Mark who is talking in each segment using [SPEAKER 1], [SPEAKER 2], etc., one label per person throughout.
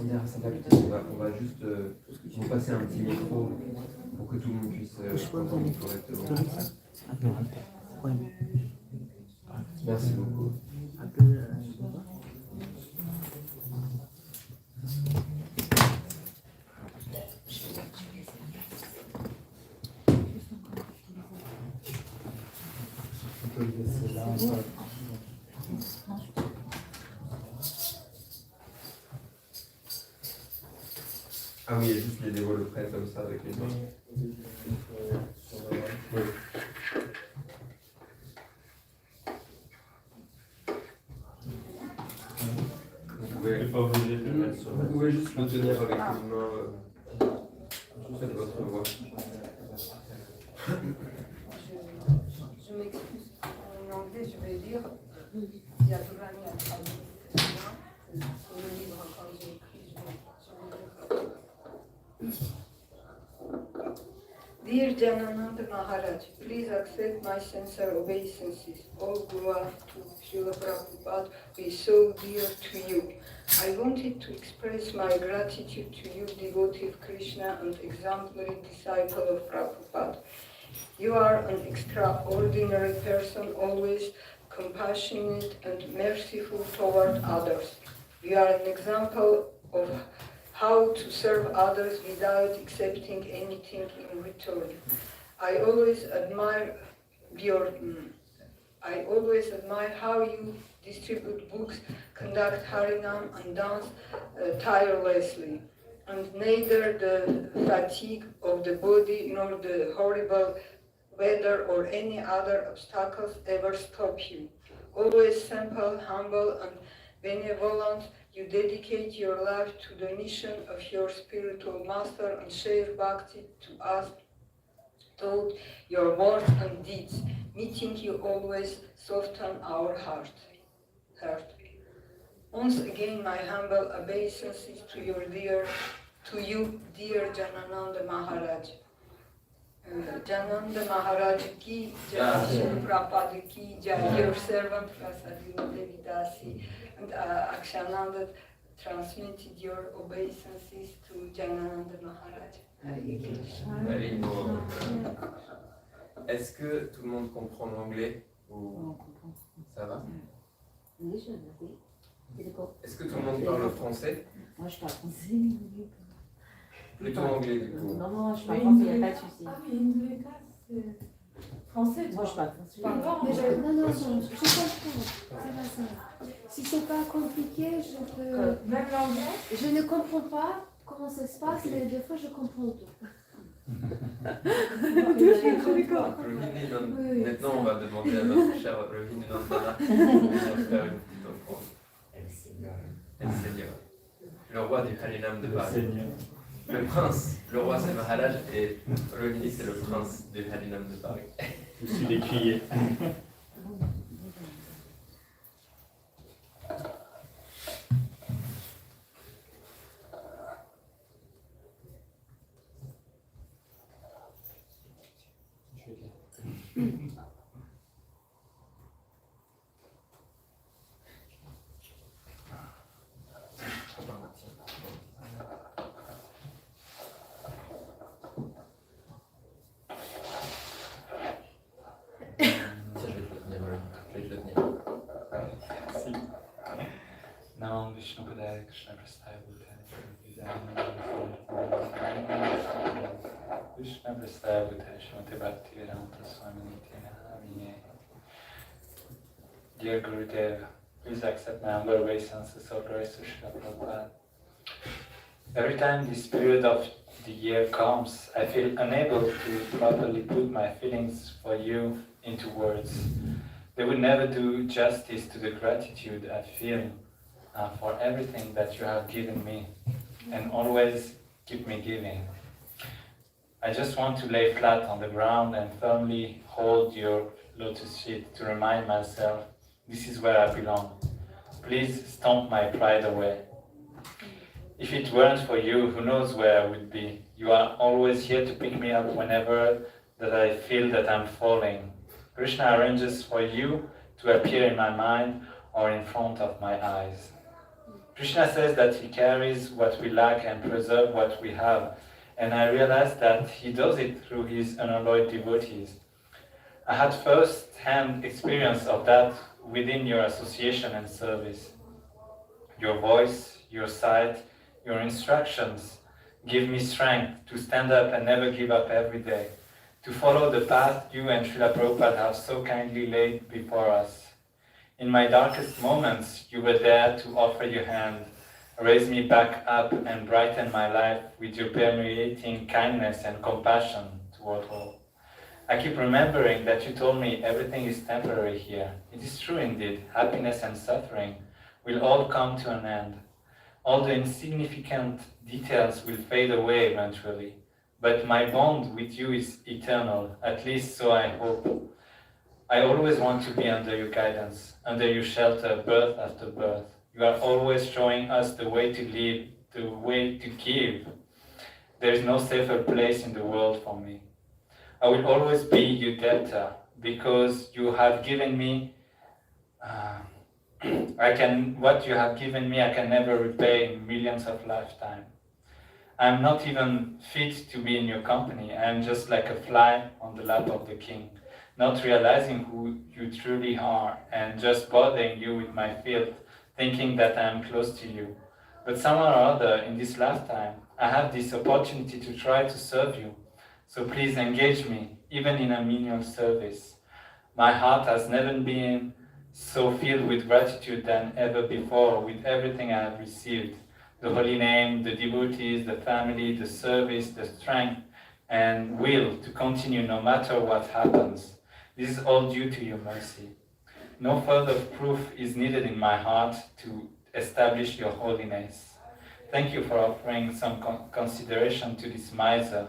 [SPEAKER 1] On va juste vous passer un petit micro pour que tout le monde puisse entendre correctement. Merci beaucoup. On peut le laisser là. Ah oui, il y a juste les dévoiles près comme ça avec les mains. Oui. Vous pouvez juste le tenir avec une main. Faites votre voix.
[SPEAKER 2] Je m'excuse. En anglais, je vais dire Yaturani a traduit le livre quand j'ai écrit. Dear Janananda Maharaj, please accept my sincere obeisances. All glory to Srila Prabhupada, who is so dear to you. I wanted to express my gratitude to you, devotee of Krishna and exemplary disciple of Prabhupada. You are an extraordinary person, always compassionate and merciful toward others. You are an example of how to serve others without accepting anything in return. I always admire how you distribute books, conduct harinam and dance tirelessly, and neither the fatigue of the body nor the horrible weather or any other obstacles ever stop you. Always simple, humble, and benevolent, you dedicate your life to the mission of your spiritual master and share bhakti to us through your words and deeds. Meeting you always soften our heart. Once again, my humble obeisances to you, dear Janananda Maharaj. Janananda Maharaj ki jai, Prabhupada ki jai, your servant Prasadina Devidasi, and Akshananda transmitted your obeisances to Janananda Maharaj.
[SPEAKER 1] Est-ce que tout le monde comprend l'anglais ou ça va? Est-ce que tout le monde parle français?
[SPEAKER 3] Moi je parle français.
[SPEAKER 1] Plutôt anglais du coup.
[SPEAKER 3] Non, je parle français, il n'y a pas de souci.
[SPEAKER 4] Ah, mais une de mes classes, c'est français.
[SPEAKER 3] Moi je parle français.
[SPEAKER 4] Non,
[SPEAKER 5] Non, je comprends. Ça va. Si c'est pas compliqué,
[SPEAKER 4] Même l'anglais?
[SPEAKER 5] je ne comprends pas comment ça se passe, mais des fois je comprends tout.
[SPEAKER 1] Maintenant, on va demander à notre cher Vrindavan de faire une petite offrande. El Seigneur, le roi du Harinam de Paris. Le prince, le roi c'est Maharaj et Rohini c'est le prince du Harinam de Paris.
[SPEAKER 6] Je suis l'écuyer. Nam Vishnu Padaya Krishna Prasthaya Krishna Prasthaya Bhutaya Shrimate Bhakti Yoga Swami. Dear Gurudev, please accept my humble obeisances or grace to Srila Prabhupada. Every time this period of the year comes, I feel unable to properly put my feelings for you into words. They would never do justice to the gratitude I feel for everything that you have given me and always keep me giving. I just want to lay flat on the ground and firmly hold your lotus feet to remind myself this is where I belong. Please stomp my pride away. If it weren't for you, who knows where I would be? You are always here to pick me up whenever that I feel that I'm falling. Krishna arranges for you to appear in my mind or in front of my eyes. Krishna says that he carries what we lack and preserves what we have, and I realized that he does it through his unalloyed devotees. I had first-hand experience of that within your association and service. Your voice, your sight, your instructions give me strength to stand up and never give up every day, to follow the path you and Srila Prabhupada have so kindly laid before us. In my darkest moments, you were there to offer your hand, raise me back up and brighten my life with your permeating kindness and compassion toward all. I keep remembering that you told me everything is temporary here. It is true indeed, happiness and suffering will all come to an end. All the insignificant details will fade away eventually, but my bond with you is eternal, at least so I hope. I always want to be under your guidance, under your shelter, birth after birth. You are always showing us the way to live, the way to give. There is no safer place in the world for me. I will always be your debtor, because you have given me what you have given me I can never repay in millions of lifetimes. I am not even fit to be in your company. I am just like a fly on the lap of the king, not realizing who you truly are and just bothering you with my filth, thinking that I am close to you. But somehow or other in this lifetime, I have this opportunity to try to serve you. So please engage me, even in a menial service. My heart has never been so filled with gratitude than ever before, with everything I have received. The holy name, the devotees, the family, the service, the strength and will to continue no matter what happens. This is all due to your mercy. No further proof is needed in my heart to establish your holiness. Thank you for offering some consideration to this miser.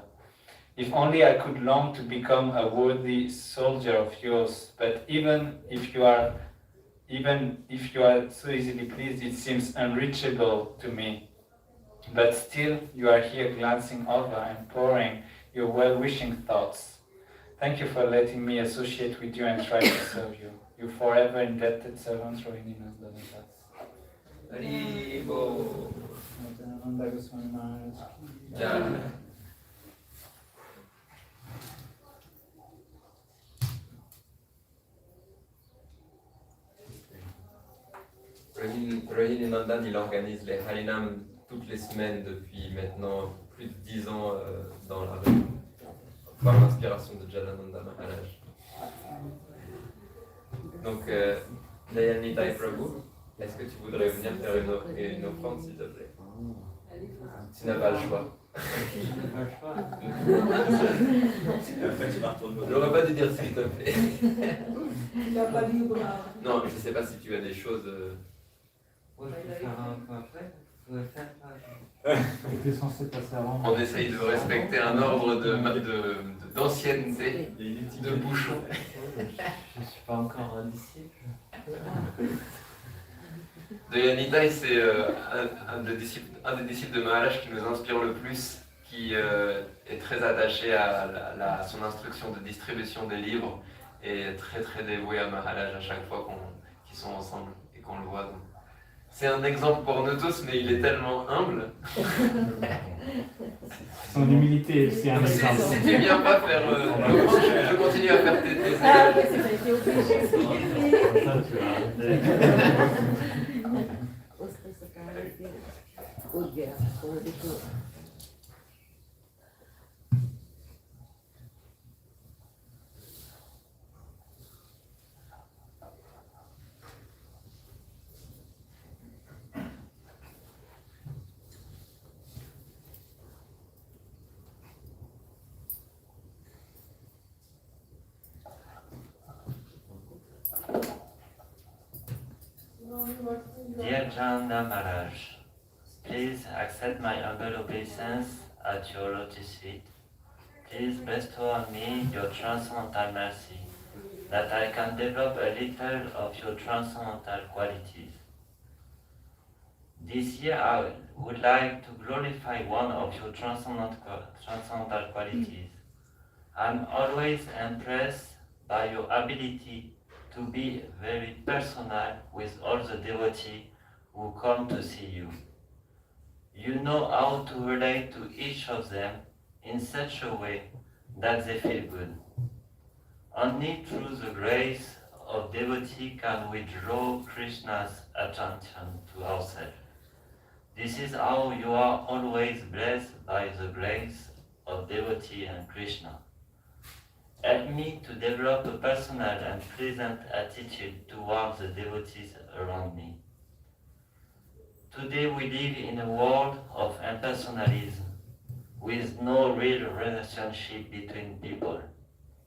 [SPEAKER 6] If only I could long to become a worthy soldier of yours, but even if you are so easily pleased, it seems unreachable to me. But still, you are here glancing over and pouring your well-wishing thoughts. Thank you for letting me associate with you and try to serve you. Your forever indebted servant, Rohini Nandana.
[SPEAKER 1] Haribo.
[SPEAKER 6] Janananda Goswami Maharaja.
[SPEAKER 1] Jai. Rohini Nandan, il organise les Harinam toutes les semaines depuis maintenant plus de 10 ans dans la rue, par l'inspiration de Janananda Maharaj. Donc, Dayanita et Prabhu, est-ce que tu voudrais venir faire une offrande, s'il te plaît? Tu n'as pas le choix. J'aurais pas dû dire s'il te plaît.
[SPEAKER 4] Il n'a pas dit bravo.
[SPEAKER 1] Non, je ne sais pas si tu as des choses. On essaye de respecter un ordre d'ancienneté, de bouchon.
[SPEAKER 7] Je ne suis pas encore un disciple.
[SPEAKER 1] Dayanita, c'est un des disciples de Maharaj qui nous inspire le plus, qui est très attaché à son instruction de distribution des livres et très très dévoué à Maharaj à chaque fois qu'ils sont ensemble et qu'on le voit. Donc. C'est un exemple pour nous tous, mais il est tellement humble.
[SPEAKER 8] Son humilité, c'est un exemple.
[SPEAKER 1] Si tu viens pas faire... je continue à faire tes
[SPEAKER 3] Ah ouais, c'est pas été obligé.
[SPEAKER 8] Ça, tu vas arrêter.
[SPEAKER 7] Dear Janananda Maharaj, please accept my humble obeisance at your lotus feet. Please bestow on me your transcendental mercy, that I can develop a little of your transcendental qualities. This year I would like to glorify one of your transcendental qualities. I'm always impressed by your ability to be very personal with all the devotees who come to see you. You know how to relate to each of them in such a way that they feel good. Only through the grace of devotee can we draw Krishna's attention to ourselves. This is how you are always blessed by the grace of devotee and Krishna. Help me to develop a personal and pleasant attitude towards the devotees around me. Today we live in a world of impersonalism, with no real relationship between people.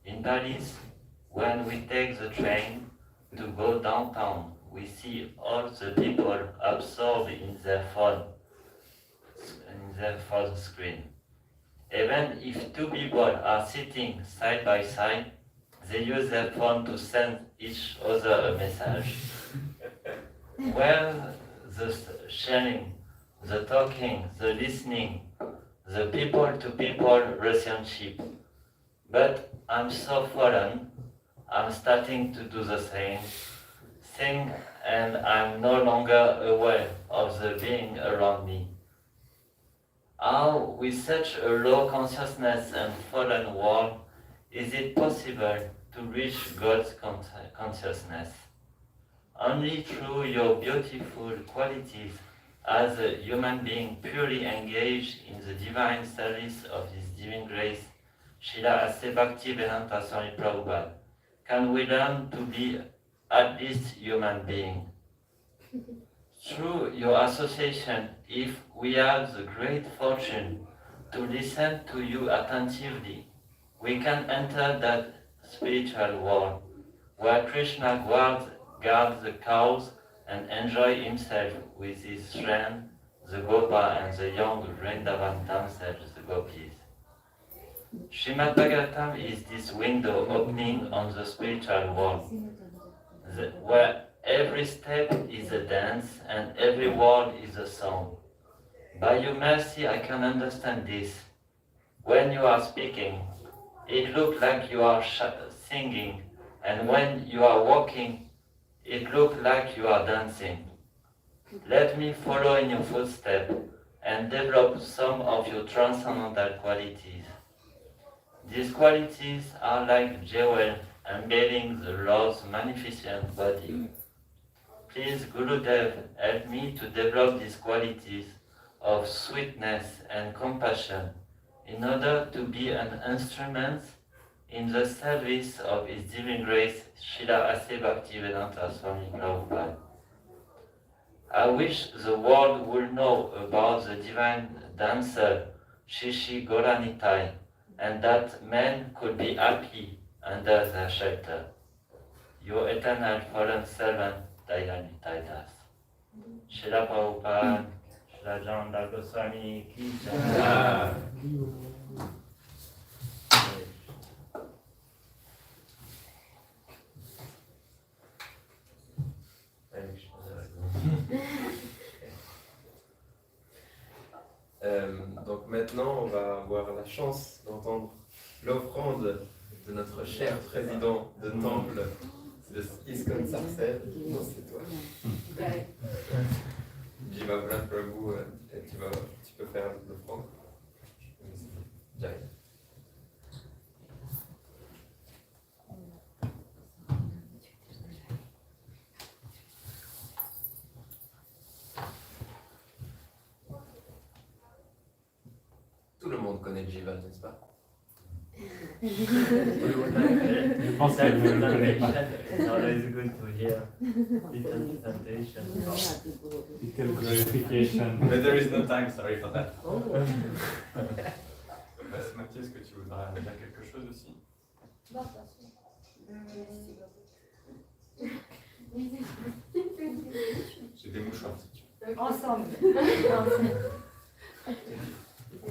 [SPEAKER 7] In Paris, when we take the train to go downtown, we see all the people absorbed in their phone screen. Even if two people are sitting side by side, they use their phone to send each other a message. Where the sharing, the talking, the listening, the people-to-people relationship. But I'm so fallen, I'm starting to do the same thing, and I'm no longer aware of the being around me. How, with such a low consciousness and fallen world, is it possible to reach God's consciousness? Only through your beautiful qualities as a human being purely engaged in the divine service of His divine grace, Srila A.C. Bhaktivedanta Swami Prabhupada, can we learn to be at least human being. Through your association, if we have the great fortune to listen to you attentively, we can enter that spiritual world where Krishna guards the cows and enjoy himself with his friend, the Gopa, and the young vrindavan dancers, the gopis. Srimad Bhagavatam is this window opening on the spiritual world, where every step is a dance and every word is a song. By your mercy, I can understand this. When you are speaking, it looks like you are singing, and when you are walking, it looks like you are dancing. Let me follow in your footsteps and develop some of your transcendental qualities. These qualities are like jewels embedding the Lord's magnificent body. Please, Gurudev, help me to develop these qualities of sweetness and compassion in order to be an instrument in the service of His Divine Grace, Srila A.C. Bhaktivedanta Swami Prabhupada. I wish the world would know about the divine dancer Shishi Goranitai, and that men could be happy under their shelter. Your eternal fallen servant, Dayanita Das. Srila Prabhupada, Srila Janananda Goswami Ki Jai.
[SPEAKER 1] Donc maintenant, on va avoir la chance d'entendre l'offrande de notre cher président de temple de ISKCON Paris. Non, c'est toi. Jiva Prabhu, tu peux faire l'offrande. Jai. Tout le monde connaît Jiva, n'est-ce pas?
[SPEAKER 8] Je pense qu'elle ne le connaît pas.
[SPEAKER 7] It's always good to hear little presentation.
[SPEAKER 8] Little glorification.
[SPEAKER 9] But there is no time, sorry for that. Mathieu, est-ce que tu voudrais dire quelque chose aussi? J'ai des mouchoirs si tu veux.
[SPEAKER 3] Ensemble.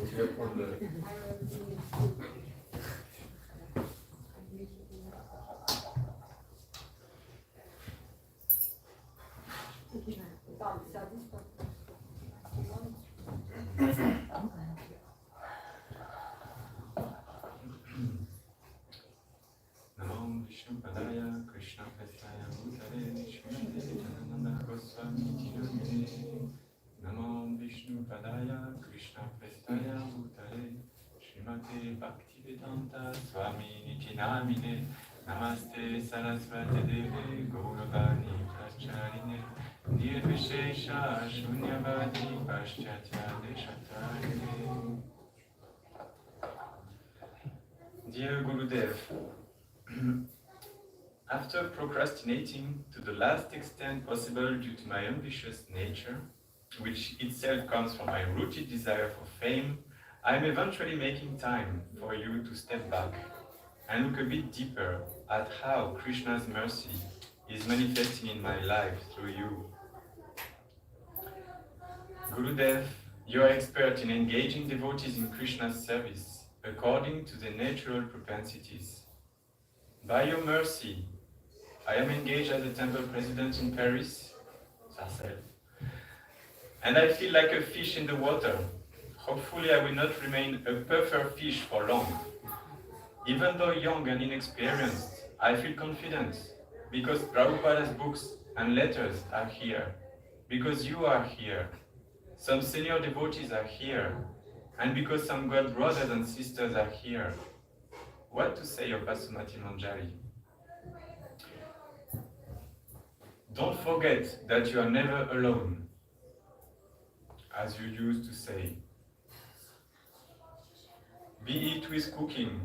[SPEAKER 1] Tu vas prendre le...
[SPEAKER 9] Namo Vishnu Padaya Krishna Consciousness Hare Janananda Goswami Maharaja Padaya Krishna Prestaya Bhutale Srimate Bhaktivedanta Swami Niti Namine Namaste Sarasvati Deve Gauravani Pracharine Nirvishesha Shunyavadi Paschatya Deshatarine. Dear Gurudev, after procrastinating to the last extent possible due to my ambitious nature, which itself comes from my rooted desire for fame, I am eventually making time for you to step back and look a bit deeper at how Krishna's mercy is manifesting in my life through you. Gurudev, you are expert in engaging devotees in Krishna's service according to their natural propensities. By your mercy, I am engaged as a temple president in Paris, Sarcelles, and I feel like a fish in the water. Hopefully I will not remain a puffer fish for long. Even though young and inexperienced, I feel confident because Prabhupada's books and letters are here, because you are here, some senior devotees are here, and because some God brothers and sisters are here. What to say of Basumati Manjari? Don't forget that you are never alone, as you used to say. Be it with cooking,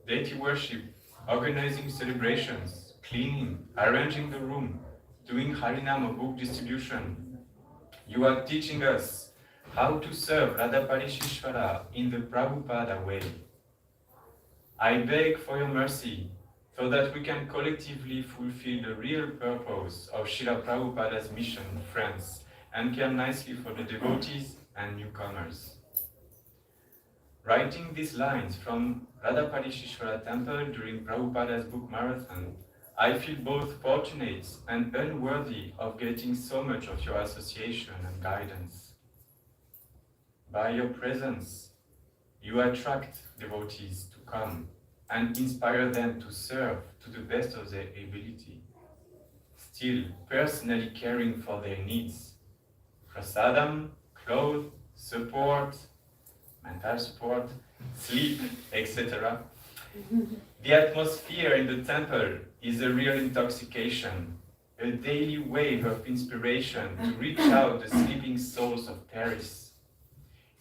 [SPEAKER 9] deity worship, organizing celebrations, cleaning, arranging the room, doing Harinam or book distribution, you are teaching us how to serve Radha Parisisvara in the Prabhupada way. I beg for your mercy so that we can collectively fulfill the real purpose of Srila Prabhupada's mission, friends, and care nicely for the devotees and newcomers. Writing these lines from Radha Parisisvara temple during Prabhupada's book marathon, I feel both fortunate and unworthy of getting so much of your association and guidance. By your presence, you attract devotees to come and inspire them to serve to the best of their ability, still personally caring for their needs, prasadam, clothes, support, mental support, sleep, etc. The atmosphere in the temple is a real intoxication, a daily wave of inspiration to reach out the sleeping souls of Paris.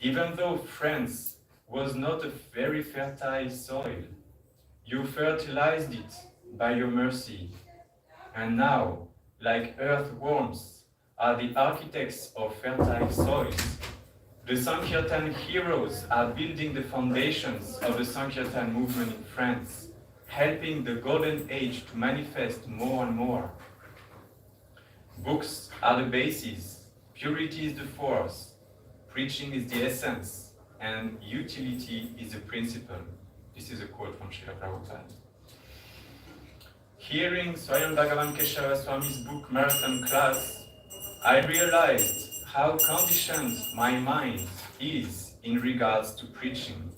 [SPEAKER 9] Even though France was not a very fertile soil, you fertilized it by your mercy, and now, like earthworms, are the architects of fertile soils. The Sankirtan heroes are building the foundations of the Sankirtan movement in France, helping the golden age to manifest more and more. Books are the basis, purity is the force, preaching is the essence, and utility is the principle. This is a quote from Srila Prabhupada. Hearing Swayam Bhagavan Keshava Swami's book marathon class, I realized how conditioned my mind is in regards to preaching.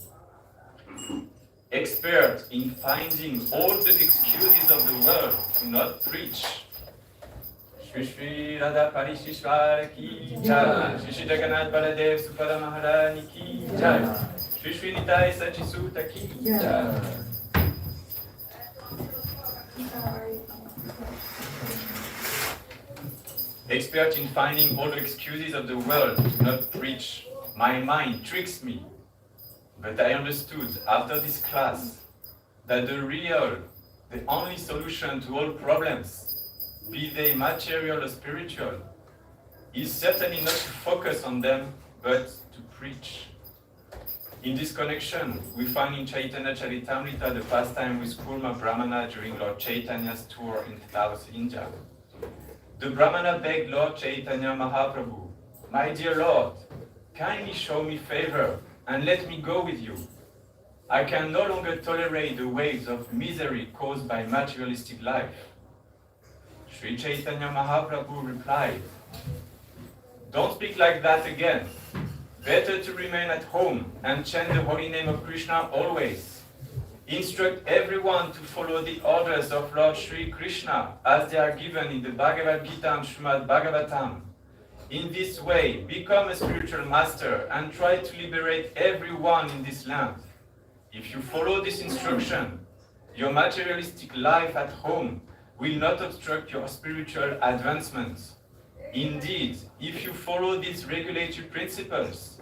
[SPEAKER 9] Expert in finding all the excuses of the world to not preach. Shri Shri Radha Parisisvara ki jai. Shri Shri Jagannath Baladev Supada Maharani ki jai. Shri Shri Nitai Sachisuta ki jai. Expert in finding all the excuses of the world to not preach. My mind tricks me. But I understood after this class that the only solution to all problems, be they material or spiritual, is certainly not to focus on them, but to preach. In this connection, we find in Chaitanya Charitamrita the pastime with Kurma Brahmana during Lord Chaitanya's tour in South India. The Brahmana begged Lord Chaitanya Mahaprabhu, "My dear Lord, kindly show me favor and let me go with you. I can no longer tolerate the waves of misery caused by materialistic life." Sri Chaitanya Mahaprabhu replied, "Don't speak like that again. Better to remain at home and chant the holy name of Krishna always. Instruct everyone to follow the orders of Lord Sri Krishna as they are given in the Bhagavad Gita and Srimad Bhagavatam. In this way, become a spiritual master and try to liberate everyone in this land. If you follow this instruction, your materialistic life at home will not obstruct your spiritual advancement. Indeed, if you follow these regulatory principles,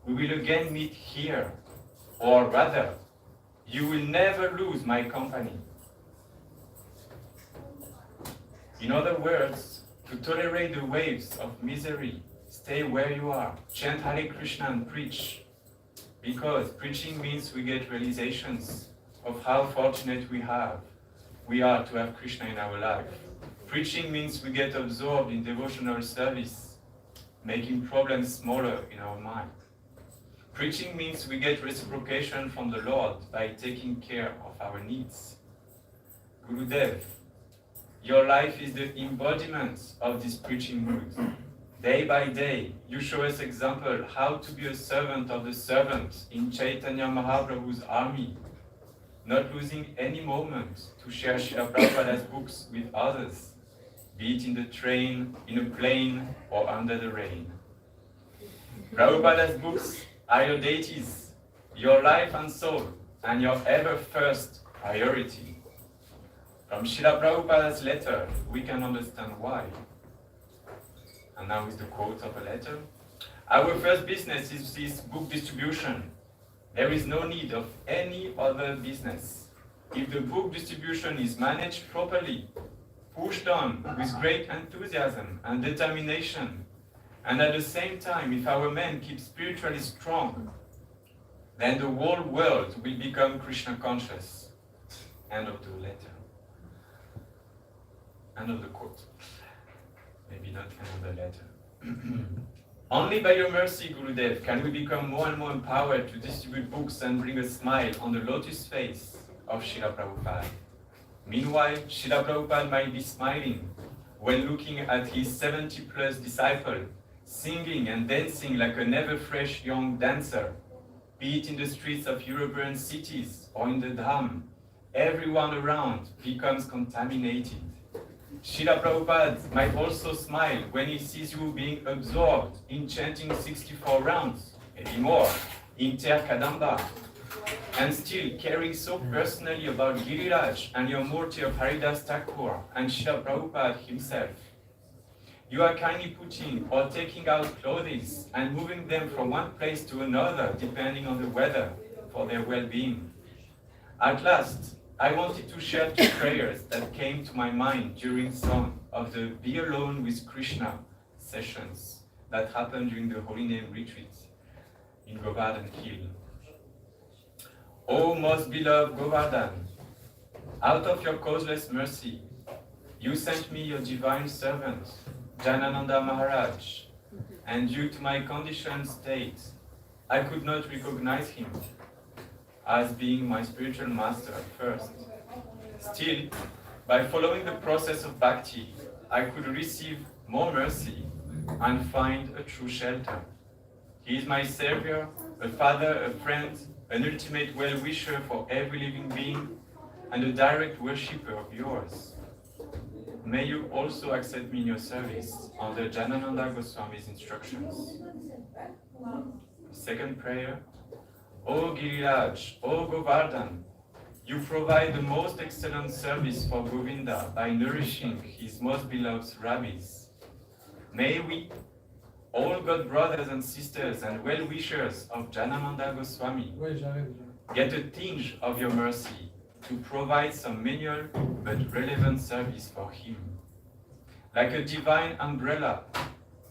[SPEAKER 9] we will again meet here, or rather, you will never lose my company. In other words, to tolerate the waves of misery, stay where you are, chant Hare Krishna and preach, because preaching means we get realizations of how fortunate we are to have Krishna in our life. Preaching means we get absorbed in devotional service, making problems smaller in our mind. Preaching means we get reciprocation from the Lord by taking care of our needs. Gurudev, your life is the embodiment of this preaching mood. Day by day, you show us example how to be a servant of the servant in Chaitanya Mahaprabhu's army, not losing any moment to share Srila Prabhupada's books with others, be it in the train, in a plane, or under the rain. Prabhupada's books are your deities, your life and soul, and your ever first priority. From Srila Prabhupada's letter, we can understand why. And now is the quote of a letter. Our first business is this book distribution. There is no need of any other business. If the book distribution is managed properly, pushed on with great enthusiasm and determination, and at the same time, if our men keep spiritually strong, then the whole world will become Krishna conscious. End of the letter. End of the quote. Maybe not end of the letter. Only by your mercy, Gurudev, can we become more and more empowered to distribute books and bring a smile on the lotus face of Srila Prabhupada. Meanwhile, Srila Prabhupada might be smiling when looking at his 70-plus disciple, singing and dancing like a never-fresh young dancer, be it in the streets of European cities or in the Dham. Everyone around becomes contaminated. Srila Prabhupada might also smile when he sees you being absorbed in chanting 64 rounds, maybe more, in Ter Kadamba, and still caring so personally about Giriraj and your Murti of Haridas Thakur and Srila Prabhupada himself. You are kindly putting or taking out clothes and moving them from one place to another depending on the weather for their well-being. At last, I wanted to share two prayers that came to my mind during some of the Be Alone with Krishna sessions that happened during the Holy Name retreat in Govardhan Hill. O most beloved Govardhan, out of your causeless mercy, you sent me your divine servant, Janananda Maharaj, and due to my conditioned state, I could not recognize him as being my spiritual master at first. Still, by following the process of bhakti, I could receive more mercy and find a true shelter. He is my savior, a father, a friend, an ultimate well-wisher for every living being, and a direct worshipper of yours. May you also accept me in your service under Janananda Goswami's instructions. Second prayer. O Giriraj, O Govardhan, you provide the most excellent service for Govinda by nourishing his most beloved rabbis. May we, all God brothers and sisters and well-wishers of Janananda Goswami, get a tinge of your mercy to provide some menial but relevant service for him. Like a divine umbrella,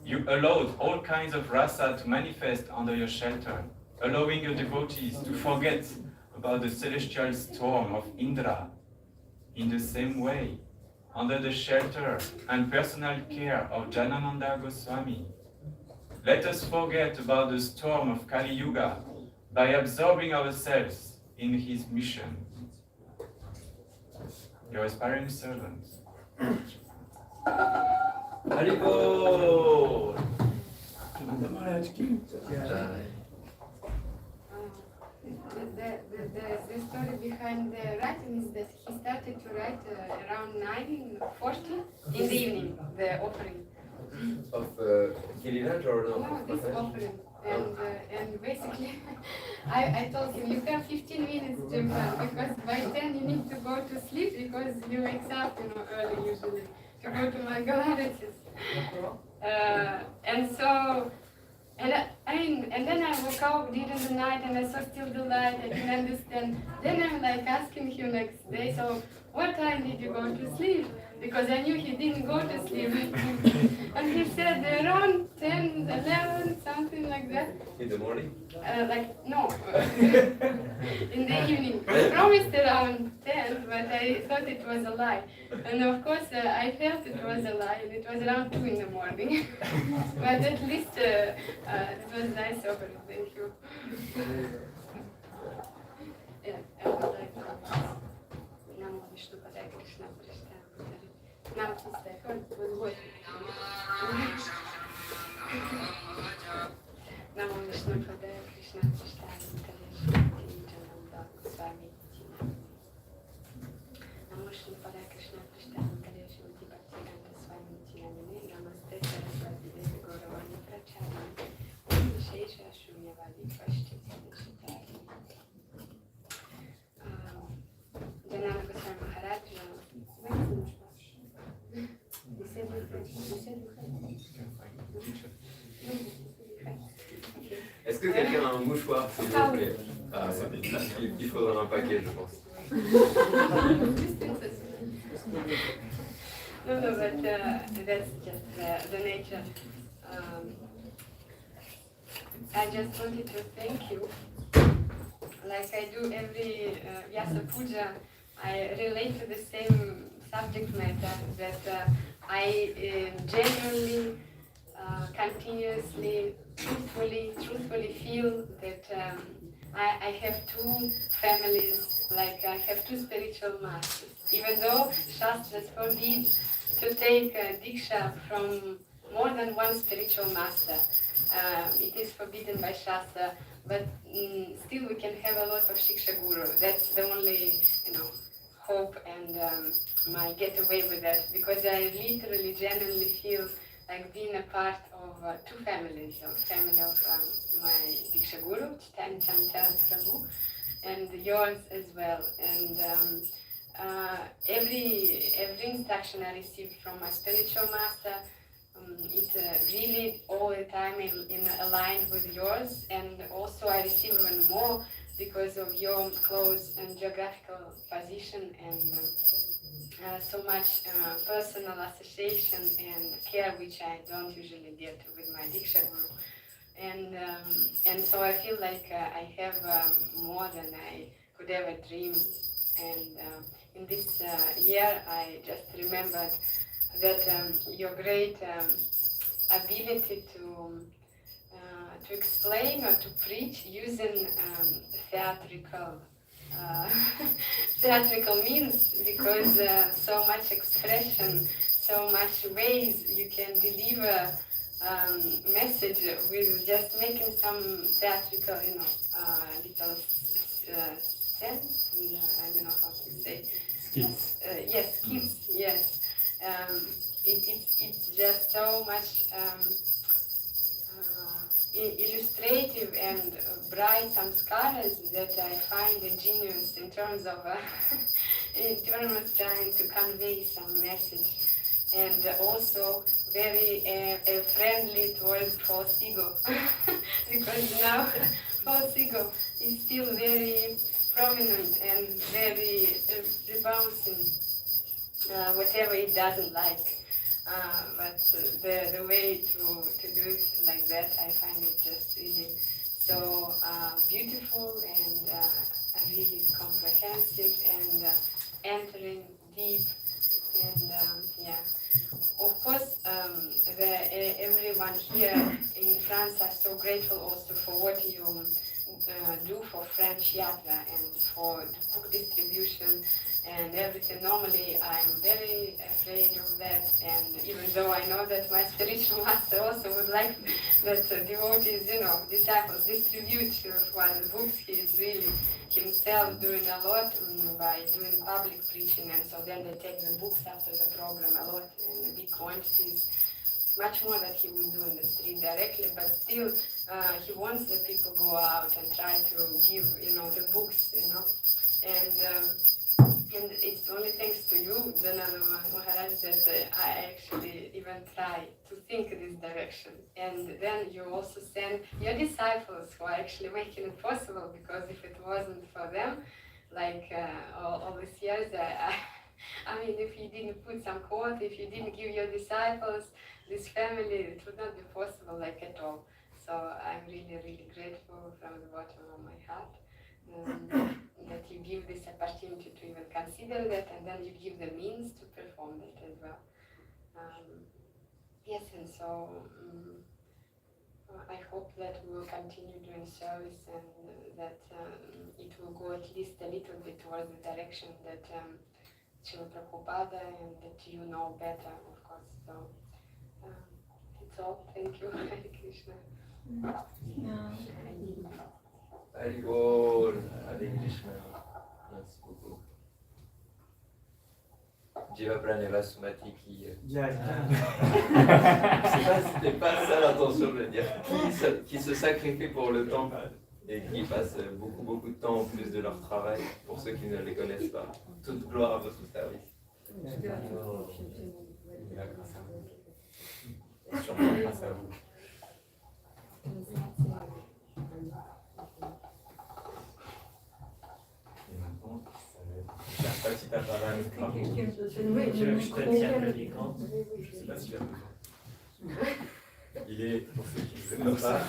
[SPEAKER 9] you allowed all kinds of rasa to manifest under your shelter, allowing your devotees to forget about the celestial storm of Indra. In the same way, under the shelter and personal care of Janananda Goswami, let us forget about the storm of Kali Yuga by absorbing ourselves in his mission. Your aspiring servant. Haribol!
[SPEAKER 3] The story behind the writing is that he started to write around 9:40 in the evening, the offering.
[SPEAKER 1] of Giriraj or no?
[SPEAKER 3] No, this offering. And basically, I told him, you have 15 minutes, Jimpan, because by 10 you need to go to sleep because you wake up, early usually to go to my galaxies. And then I woke up during the night and I saw still the light, I didn't understand. Then I'm like asking him next day, so what time did you go to sleep? Because I knew he didn't go to sleep. And he said around 10, 11, something like that.
[SPEAKER 1] In the morning?
[SPEAKER 3] No, in the evening. I promised around 10, but I thought it was a lie. And of course, I felt it was a lie, and it was around 2 in the morning. But at least it was nice of him. Thank you. Yeah, I would like to. Namo Vishnu Padaya Krishna Prishta. Namo Vishnu Padaya Namo Vishnu Padaya Krishna Prishta. Janananda Goswami Namo Vishnu Padaya Krishna Prishta. Bhakti Yoga Namaste Saraswati Devi Gauravani Pracharya. Vishesha Shunyavadi Pashti Nishitari. Janananda Goswami Maharaja.
[SPEAKER 1] Est-ce que quelqu'un a un mouchoir, s'il vous plaît? Ah, il faudra un paquet, je pense.
[SPEAKER 3] No, but that's just the nature. I just wanted to thank you. Like I do every Vyasa puja, I relate to the same subject matter that I genuinely, continuously, truthfully feel that I have two families, like I have two spiritual masters. Even though Shastras forbid to take Diksha from more than one spiritual master, it is forbidden by Shastra, but still we can have a lot of Shiksha Guru. That's the only, hope and my get away with that, because I literally, genuinely feel like being a part of two families, the family of my Diksha Guru, Chaitanya Charan Prabhu, and yours as well. And every instruction I received from my spiritual master, it really all the time in aligned with yours, and also I receive even more because of your close and geographical position and so much personal association and care, which I don't usually get with my Diksha Guru. And so I feel like I have more than I could ever dream. And in this year, I just remembered that your great ability to explain or to preach using theatrical means, because so much expression, so much ways you can deliver message with just making some theatrical, little sense. I don't know how to say.
[SPEAKER 8] Skits.
[SPEAKER 3] Yes, skits. Yes. It's just so much illustrative and bright samskaras that I find a genius in terms of trying to convey some message, and also very friendly towards false ego, because now false ego is still very prominent and very rebouncing whatever it doesn't like. But the way to do it like that, I find it just really so beautiful and really comprehensive and entering deep. And of course, everyone here in France are so grateful also for what you do for French Yatra and for the book distribution and everything. Normally I'm very afraid of that, and even though I know that my spiritual master also would like that devotees, disciples distribute the books, he is really himself doing a lot by doing public preaching, and so then they take the books after the program a lot in big quantities. much more than he would do in the street directly, but still he wants that people go out and try to give, the books, and it's only thanks to you, Janananda Maharaj, that I actually even try to think this direction. And then you also send your disciples who are actually making it possible, because if it wasn't for them, like all these years, I mean, if you didn't put some quote, if you didn't give your disciples, this family, it would not be possible, like at all. So I'm really, really grateful from the bottom of my heart that you give this opportunity to even consider that, and then you give the means to perform that as well. Yes, and so I hope that we will continue doing service, and that it will go at least a little bit towards the direction that Srila Prabhupada, and that you know better, of course. So it's all. Thank you, Hare Krishna.
[SPEAKER 1] Hare Krishna. Merci beaucoup. Jiva Praneva Sumati qui... C'était pas ça l'intention de le dire. Qui se sacrifie pour le temps et qui passe beaucoup de temps en plus de leur travail, pour ceux qui ne les connaissent pas. Toute gloire à votre service. Sûrement grâce à vous. Et maintenant, ça va être... Je ne sais pas si tu as parlé à notre micro.
[SPEAKER 7] Tu veux que je te tienne le micro?
[SPEAKER 1] Je ne sais pas s'il a besoin. Il est, pour ceux qui ne le connaissent pas,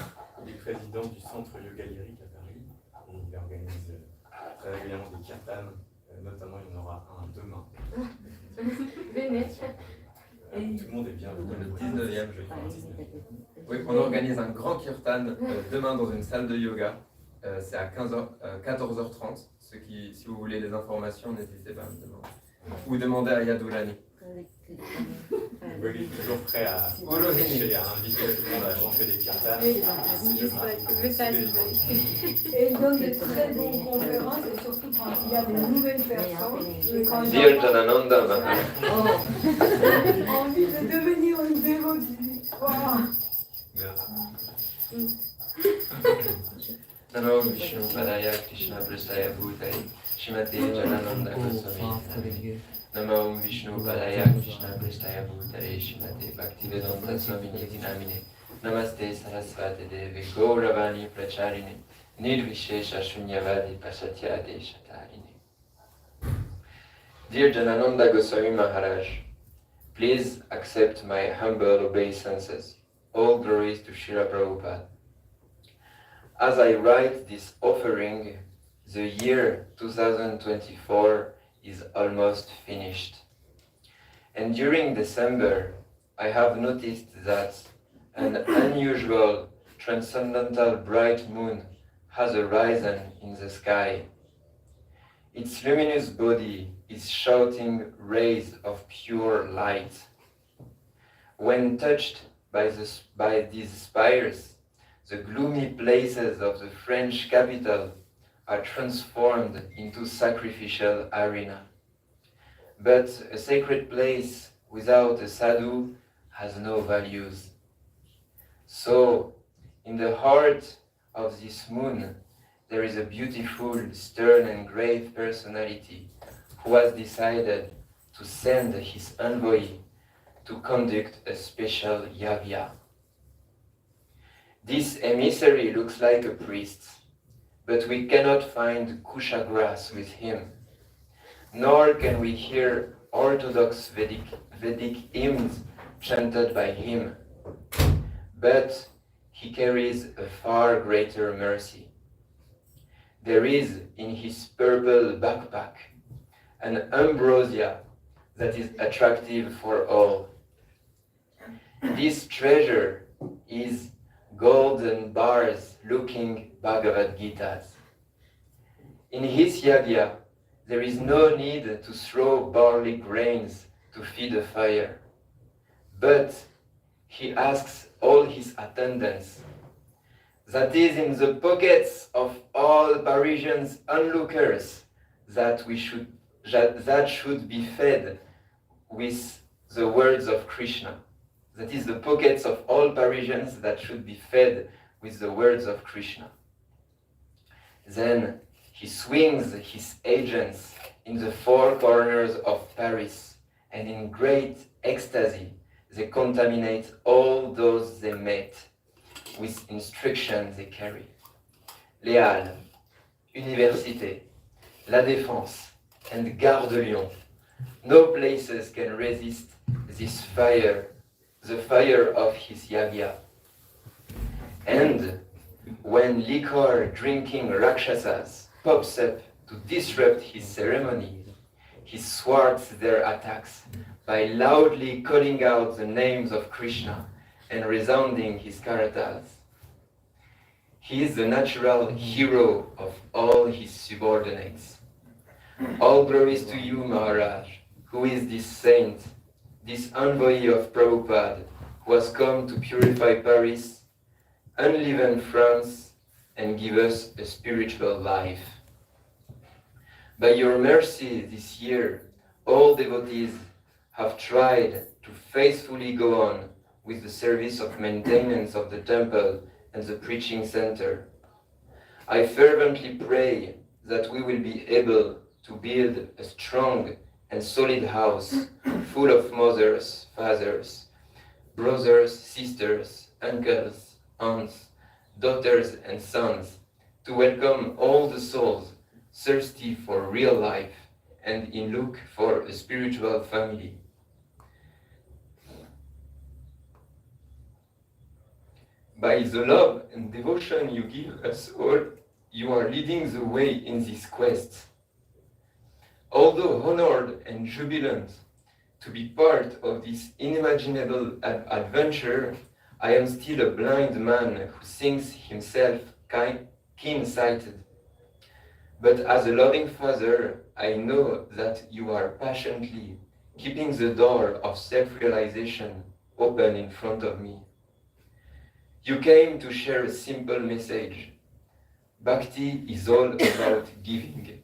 [SPEAKER 1] il est président du centre yoga lyrique à Paris. Et il organise très régulièrement des kirtans. Notamment, il y en aura un demain. Tout le monde est bienvenu. Le 19e, je crois. Oui, on organise un grand kirtan demain dans une salle de yoga. C'est à 14h30. Si vous voulez des informations, n'hésitez pas à me demander. Ou demandez à Yadulani. Oui, il est toujours prêt à inviter tout le monde à chanter des kirtans.
[SPEAKER 2] Et il donne de très bonnes conférences, et surtout quand il y a des nouvelles personnes.
[SPEAKER 1] Dear Janananda Maharaj.
[SPEAKER 2] Envie de devenir une dévote.
[SPEAKER 1] Namo Vishnu Padaya Krishna Prasthaya Bhutaya Shrimate Janananda Goswami Maharaja. Namo Vishnu Padaya Krishna Prasthaya Bhutaya Shrimate Bhakti Yoga Namaste Sarasvati Devi Gauravani Pracharine Nirvishesha Shunyavadi Pasatya Deshatarine. Dear Janananda Goswami Maharaj, please accept my humble obeisances. All glories to Srila Prabhupada. As I write this offering, the year 2024 is almost finished. And during December, I have noticed that an unusual transcendental bright moon has arisen in the sky. Its luminous body is shouting rays of pure light. When touched by these spires, the gloomy places of the French capital are transformed into sacrificial arena. But a sacred place without a sadhu has no values. So, in the heart of this moon, there is a beautiful, stern and grave personality who has decided to send his envoy to conduct a special yagya. This emissary looks like a priest, but we cannot find kusha grass with him, nor can we hear orthodox Vedic hymns chanted by him. But he carries a far greater mercy. There is in his purple backpack an ambrosia that is attractive for all. This treasure is golden bars looking Bhagavad Gitas. In his yagya, there is no need to throw barley grains to feed a fire, but he asks all his attendants, that is in the pockets of all Parisians onlookers, that should be fed with the words of Krishna.
[SPEAKER 10] that is the pockets of all Parisians that should be fed with the words of Krishna. Then he swings his agents in the four corners of Paris, and in great ecstasy they contaminate all those they met with instructions they carry. Les Halles, Université, La Défense, and Gare de Lyon. No places can resist this fire, the fire of his yagya. And when liquor-drinking Rakshasas pops up to disrupt his ceremony, he thwarts their attacks by loudly calling out the names of Krishna and resounding his karatas. He is the natural hero of all his subordinates. All glories to you, Maharaj, who is this saint, this envoy of Prabhupada, who has come to purify Paris, enliven France, and give us a spiritual life. By your mercy this year, all devotees have tried to faithfully go on with the service of maintenance of the temple and the preaching center. I fervently pray that we will be able to build a strong and solid house full of mothers, fathers, brothers, sisters, uncles, aunts, daughters, and sons to welcome all the souls thirsty for real life and in look for a spiritual family. By the love and devotion you give us all, you are leading the way in this quest. Although honored and jubilant to be part of this unimaginable adventure, I am still a blind man who thinks himself keen-sighted. But as a loving father, I know that you are patiently keeping the door of self-realization open in front of me. You came to share a simple message. Bhakti is all about giving.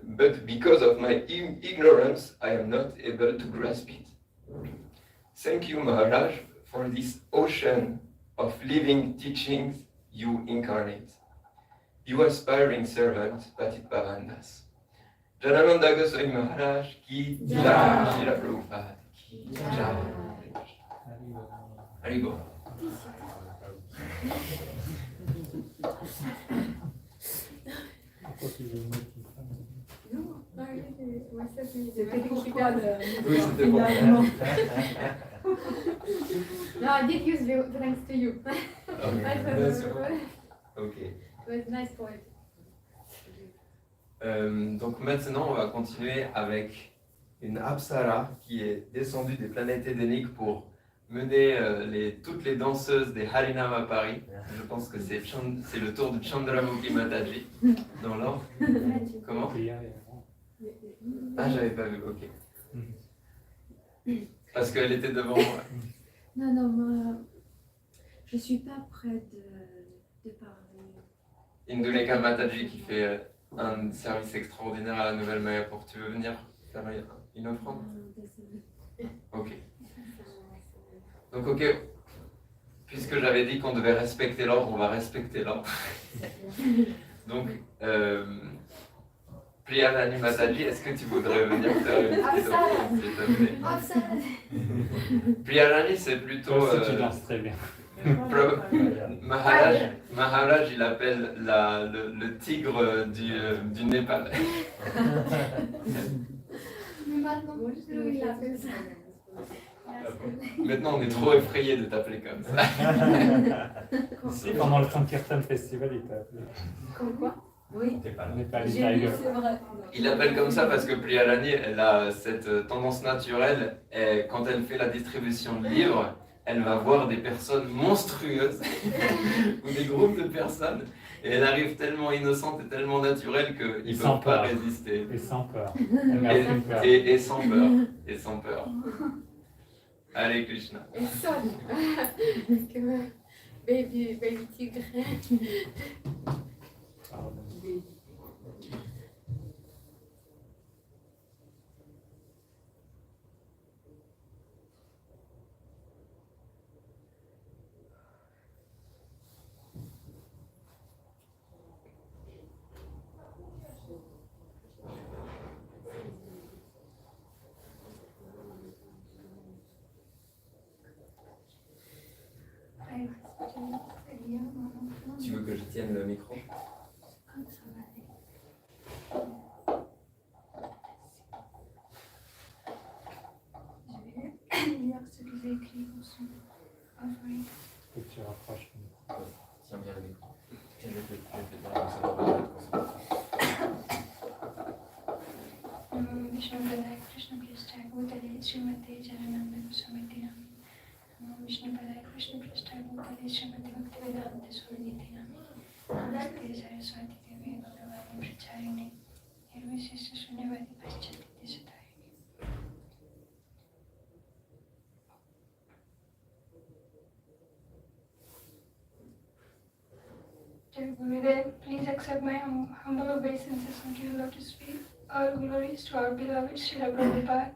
[SPEAKER 10] But because of my ignorance, I am not able to grasp it. Thank you, Maharaj, for this ocean of living teachings you incarnate. You aspiring servant, Patit Pavandas. Janananda Goswami Maharaja ki jai, Srila Prabhupada ki jai. Haribo.
[SPEAKER 4] C'était pour toi le...
[SPEAKER 10] Oui, c'était pour moi.
[SPEAKER 3] No, I did use the thanks to you.
[SPEAKER 10] Ok.
[SPEAKER 3] It was a nice point.
[SPEAKER 10] Donc maintenant, on va continuer avec une Apsara qui est descendue des planètes édéniques pour mener toutes les danseuses des Harinam à Paris. Je pense que c'est le tour de Chandramukhi Mataji dans l'ordre. Comment? Ah, j'avais pas vu, ok. Parce qu'elle était devant moi.
[SPEAKER 5] Non, non, moi, je suis pas prête de parler.
[SPEAKER 10] Induleka Mataji qui fait un service extraordinaire à la Nouvelle Mayapur. Tu veux venir faire une offrande? Ok. Donc ok, puisque j'avais dit qu'on devait respecter l'ordre, on va respecter l'ordre. Donc, Priyalani Mataji, est-ce que tu voudrais venir faire une petite offrande, s'il te plaît? Priyalani, c'est plutôt...
[SPEAKER 8] tu danses très bien.
[SPEAKER 10] Maharaj, il appelle le tigre du Népal. Maintenant, on est trop effrayés de t'appeler comme ça.
[SPEAKER 8] Si, pendant le Sankirtan Festival, il t'a appelé.
[SPEAKER 3] Comme quoi?
[SPEAKER 4] Oui.
[SPEAKER 8] Nepali
[SPEAKER 4] J'ai vu,
[SPEAKER 8] Tiger.
[SPEAKER 4] c'est vrai.
[SPEAKER 10] Il appelle comme ça parce que Priyalani, elle a cette tendance naturelle, et quand elle fait la distribution de livres, elle va voir des personnes monstrueuses ou des groupes de personnes, et elle arrive tellement innocente et tellement naturelle qu'ils ne peuvent pas résister.
[SPEAKER 8] Et sans peur.
[SPEAKER 10] Et sans peur. Et sans peur. Hare Krishna.
[SPEAKER 3] Et sonne. Comme baby tigre.
[SPEAKER 1] tu veux que je tienne le micro?
[SPEAKER 5] Lire ce que j'ai écrit pour son offering.
[SPEAKER 8] Faut que tu rapproches.
[SPEAKER 1] Tiens bien le micro. Tiens, je fais dans ça va pas être
[SPEAKER 5] Vishnu Padaya Krishna Consciousness Bhutale Srimad Janananda Goswami Maharaja Vishnu Padaya Krishna Consciousness Bhutale Srimad Bhakti Yoga Namaste Saraswati Devi Bhagavani Pracharini Nirvisesa Sunyavadi Paschati Desatarini. Dear Gurudev, please accept my humble obeisances unto your lotus feet. All glories to our beloved Srila Prabhupada.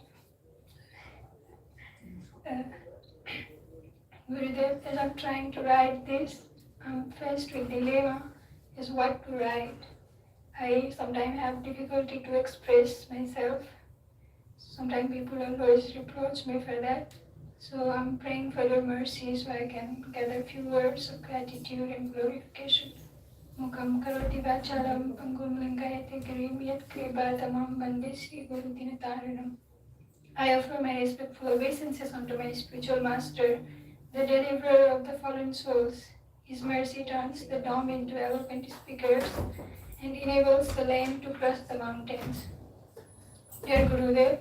[SPEAKER 5] Gurudev, as I'm trying to write this, I'm faced with dilemma is what to write. I sometimes have difficulty to express myself. Sometimes people always reproach me for that. So I'm praying for your mercy so I can gather few words of gratitude and glorification. Mukam karoti vacharam pangum lingayate girim yat kribatamam bande Sri Guru Dinataranam. I offer my respectful obeisances unto my spiritual master, the deliverer of the fallen souls. His mercy turns the dumb into eloquent speakers and enables the lame to cross the mountains. Dear Gurudev,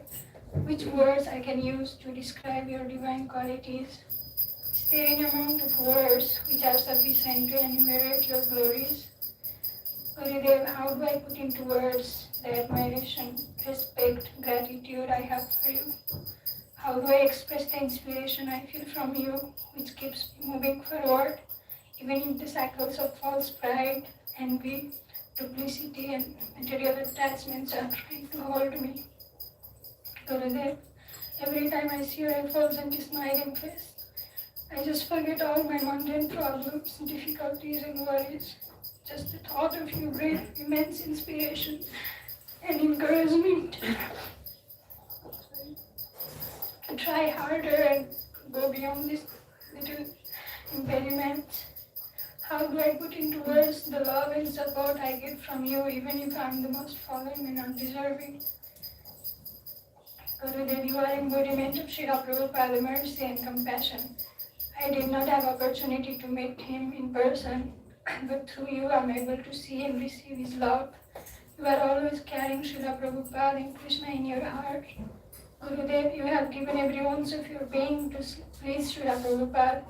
[SPEAKER 5] which words I can use to describe your divine qualities? Is there any amount of words which are sufficient to enumerate your glories? Gurudev, how do I put into words the admiration, respect, gratitude I have for you? How do I express the inspiration I feel from you, which keeps me moving forward, even if the shackles of false pride, envy, duplicity, and material attachments are trying to hold me? Gurudev, every time I see your effulgent smiling face, I just forget all my mundane problems, difficulties, and worries. Just the thought of you brings immense inspiration and encouragement to try harder and go beyond these little impediments. How do I put into words the love and support I get from you, even if I'm the most fallen and undeserving? Gurudev, you are embodiment of Srila Prabhupada mercy and compassion. I did not have opportunity to meet him in person, but through you I'm able to see and receive his love. You are always carrying Srila Prabhupada and Krishna in your heart. Gurudev, you have given every ounce of your being to please Srila Prabhupada.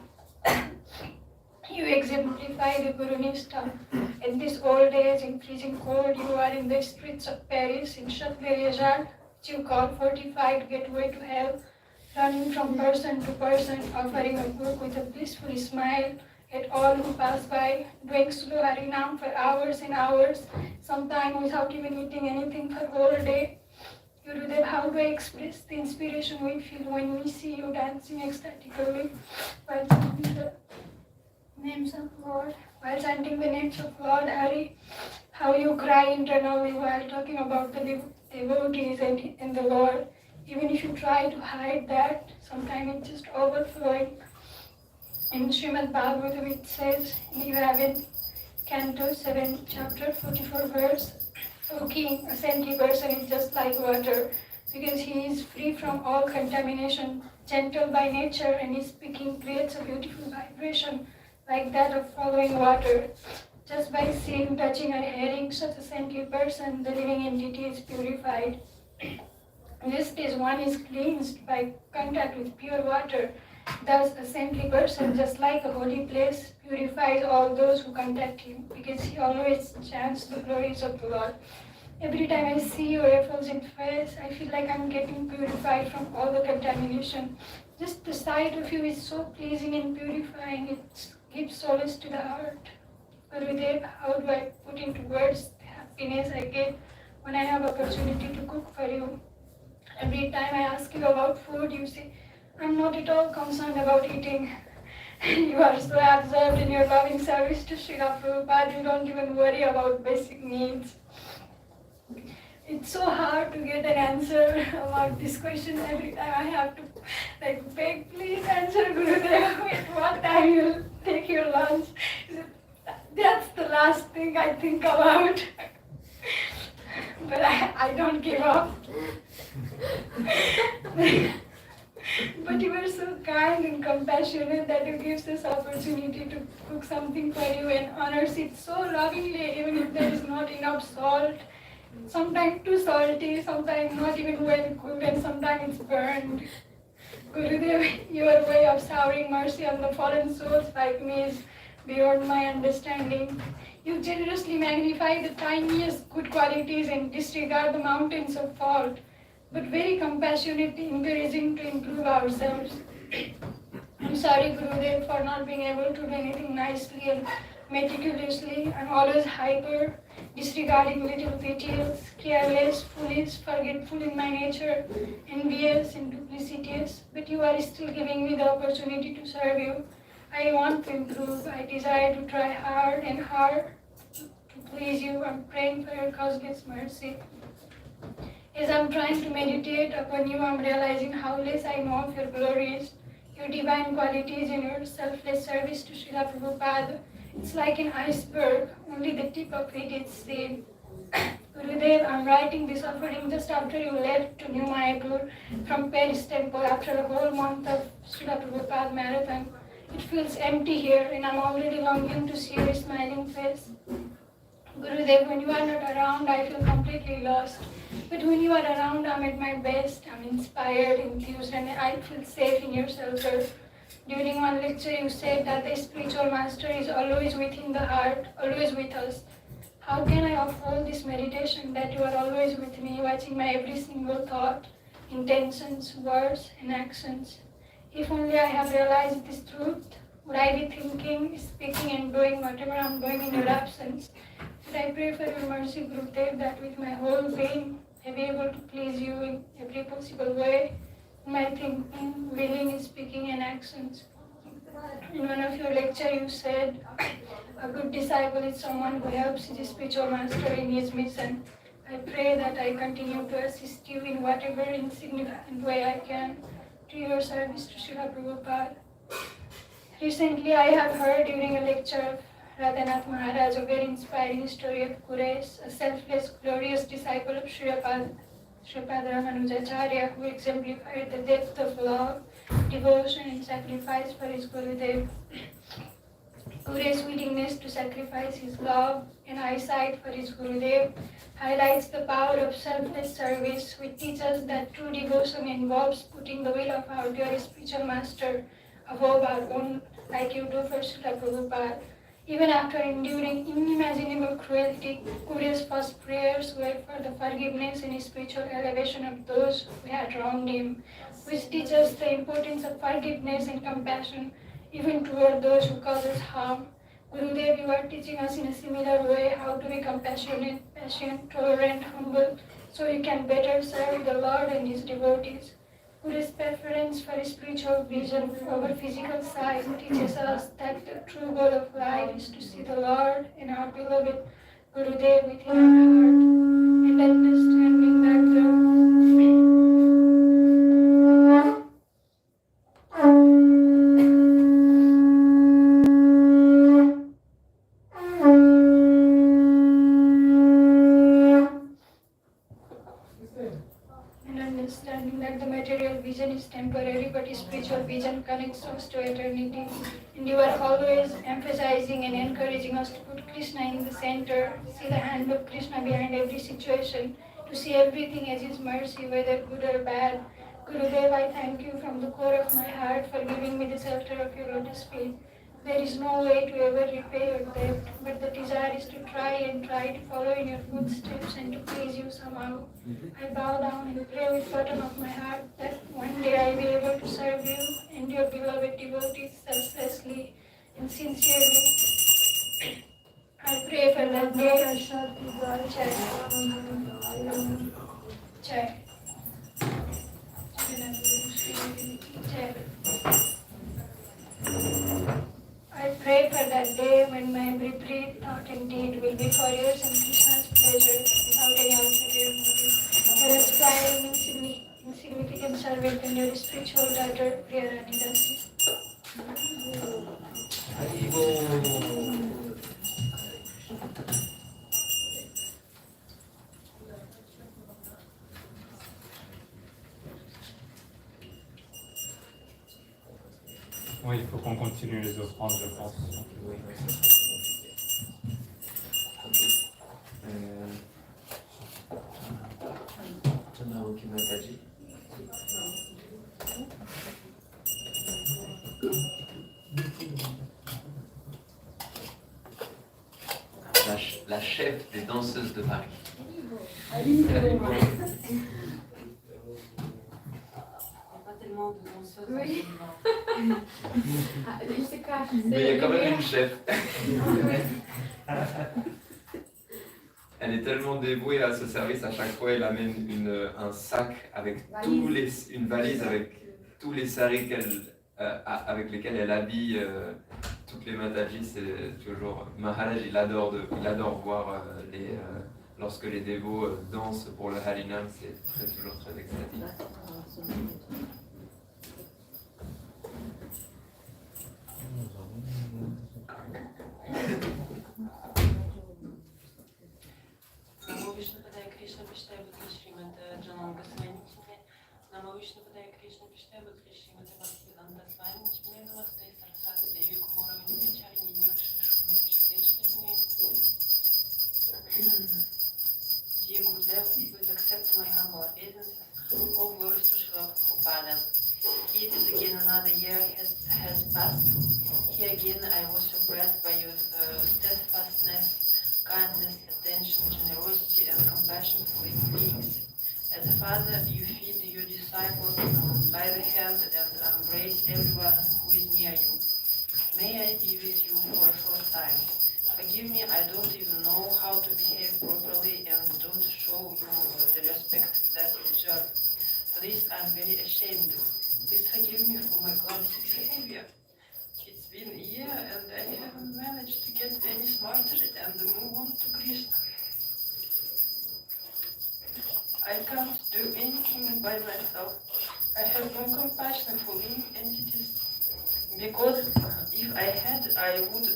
[SPEAKER 5] You exemplify the Guru Nishtha. In these old days, in freezing cold, you are in the streets of Paris, in Châtelet-Léger, which you call fortified gateway to hell, running from person to person, offering a book with a blissful smile at all who pass by, doing slow harinam for hours and hours, sometimes without even eating anything for whole day. Gurudev, how do I express the inspiration we feel when we see you dancing ecstatically while chanting the names of Lord, Lord Hare? How you cry internally while talking about the devotees and the Lord. Even if you try to hide that, sometimes it's just overflowing. In Srimad Bhagavatam it says, in 11th Canto 7, chapter 44 verse, O king, a saintly person is just like water, because he is free from all contamination, gentle by nature, and his speaking creates a beautiful vibration like that of flowing water. Just by seeing, touching, or hearing such a saintly person, the living entity is purified. Just as one is cleansed by contact with pure water, thus a saintly person, just like a holy place, purifies all those who contact him, because he always chants the glories of the Lord. Every time I see your effulgent face, I feel like I'm getting purified from all the contamination. Just the sight of you is so pleasing and purifying, it gives solace to the heart. Gurudev, how do I put into words the happiness I get when I have opportunity to cook for you? Every time I ask you about food, you say, I'm not at all concerned about eating. You are so absorbed in your loving service to Srila Prabhupada, you don't even worry about basic needs. It's so hard to get an answer about this question. Every time I have to beg, please answer Gurudev, at what time you'll take your lunch. There are last thing I think about. But I don't give up. But you are so kind and compassionate that you give us opportunity to cook something for you and honors it so lovingly, even if there is not enough salt. Sometimes too salty, sometimes not even well cooked, and sometimes it's burned. Gurudev, your way of showering mercy on the fallen souls like me is beyond my understanding. You generously magnify the tiniest good qualities and disregard the mountains of fault, but very compassionately encouraging to improve ourselves. I'm sorry, Gurudev, for not being able to do anything nicely and meticulously. I'm always hyper, disregarding little details, careless, foolish, forgetful in my nature, envious and duplicitous. But you are still giving me the opportunity to serve you. I want to improve. I desire to try hard and hard to please you. I'm praying for your causeless mercy. As I'm trying to meditate upon you, I'm realizing how less I know of your glories, your divine qualities, and your selfless service to Srila Prabhupada. It's like an iceberg, only the tip of it is seen. Gurudev, I'm writing this offering just after you left to New Mayapur from Paris temple after a whole month of Srila Prabhupada marathon. It feels empty here and I'm already longing to see your smiling face. Gurudev, when you are not around, I feel completely lost. But when you are around, I'm at my best. I'm inspired, enthused, and I feel safe in your shelter. During one lecture, you said that the spiritual master is always within the heart, always with us. How can I uphold this meditation that you are always with me, watching my every single thought, intentions, words, and actions? If only I have realized this truth, would I be thinking, speaking, and doing whatever I'm doing in your absence? But I pray for your mercy, Gurudev, that with my whole being, I be able to please you in every possible way, in my thinking, willing, speaking, and actions. In one of your lectures, you said, a good disciple is someone who helps his spiritual master in his mission. I pray that I continue to assist you in whatever insignificant way I can to your service to Srila Prabhupada. Recently, I have heard during a lecture of Radhanath Maharaj a very inspiring story of Quresh, a selfless, glorious disciple of Srila Ramanujacharya, who exemplified the depth of love, devotion, and sacrifice for his Gurudev. Quresh's willingness to sacrifice his love and eyesight for his Gurudev highlights the power of selfless service, which teaches that true devotion involves putting the will of our dear spiritual master above our own, like you do for Srila Prabhupada. Even after enduring unimaginable cruelty, Quresh's first prayers were for the forgiveness and spiritual elevation of those who had wronged him, which teaches the importance of forgiveness and compassion even toward those who cause us harm. Gurudev, you are teaching us in a similar way how to be compassionate, patient, tolerant, humble, so you can better serve the Lord and his devotees. Guru's preference for spiritual vision over physical sight teaches us that the true goal of life is to see the Lord and our beloved Gurudev within our heart, and understanding that the material vision is temporary, but spiritual vision connects us to eternity. And you are always emphasizing and encouraging us to put Krishna in the center, see the hand of Krishna behind every situation, to see everything as his mercy, whether good or bad. Gurudev, I thank you from the core of my heart for giving me the shelter of your lotus feet. There is no way to ever repay your debt, but the desire is to try to follow in your footsteps and to please you somehow. I bow down and pray with bottom of my heart that one day I will be able to serve you and your beloved devotees selflessly and sincerely. I pray for that day. Jai. I pray for that day when my every breath, thought, and deed will be for yours and Krishna's pleasure without any ulterior motive. Your aspiring, insignificant servant and your spiritual daughter, Priya Rani Dasi.
[SPEAKER 8] Oui, il faut qu'on continue les offrandes, je pense.
[SPEAKER 10] Oui. Chandramuki Mataji. La chef des danseuses de Paris.
[SPEAKER 3] Il n'y a pas tellement de danseuses.
[SPEAKER 4] Oui. Je sais pas.
[SPEAKER 10] Mais il y a quand même une chef. Elle est tellement dévouée à ce service, à chaque fois elle amène un sac avec une valise avec tous les saris avec lesquels elle habille toutes les Mataji. C'est toujours Maharaj, il adore voir lorsque les dévots dansent pour le Harinam, c'est toujours très extatique.
[SPEAKER 3] Namo Vishnu Padaya Krishna Vishnu Bhakti Srimad Janananda Goswami Maharaja. Namo Vishnu Padaya Krishna Vishnu Bhakti Srimad Bhagavatam Swami Maharaja. Namaste Saraswati Devi Gauravani Vicharini Nirshashvami Shadeshtarni. Dear Gurudev, please accept my humble obeisances. All glories to Srila Prabhupada. It is again another year has passed. Here again I was surprised by your steadfastness, kindness, attention, generosity, and compassion for human beings. As a father, you feed your disciples by the hand and embrace everyone who is near you. May I be with you for a short time. Forgive me, I don't even know how to behave properly and don't show you the respect that you deserve. For this, I'm very ashamed. Please forgive me for my clumsy behavior. It's been a year and I haven't managed to get any smarter and move on to Krishna. I can't do anything by myself. I have no compassion for living entities. Because if I had, I would...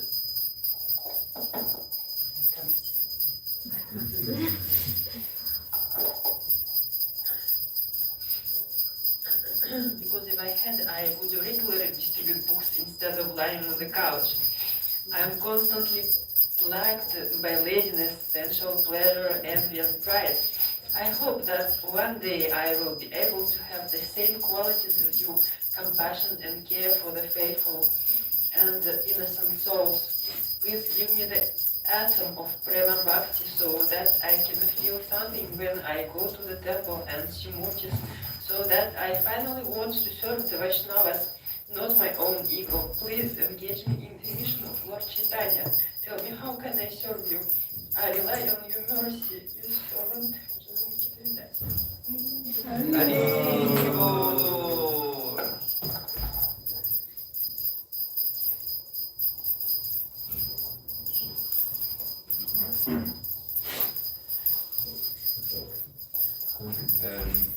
[SPEAKER 3] Because if I had, I would regularly distribute books instead of lying on the couch. I am constantly plagued by laziness, sensual pleasure, envy, and pride. I hope that one day I will be able to have the same qualities as you, compassion and care for the faithful and innocent souls. Please give me the atom of prema bhakti so that I can feel something when I go to the temple and see murtis, so that I finally want to serve the Vaishnavas, not my own ego. Please engage me in the mission of Lord Chaitanya. Tell me, how can I serve you? I rely on your mercy, your servant.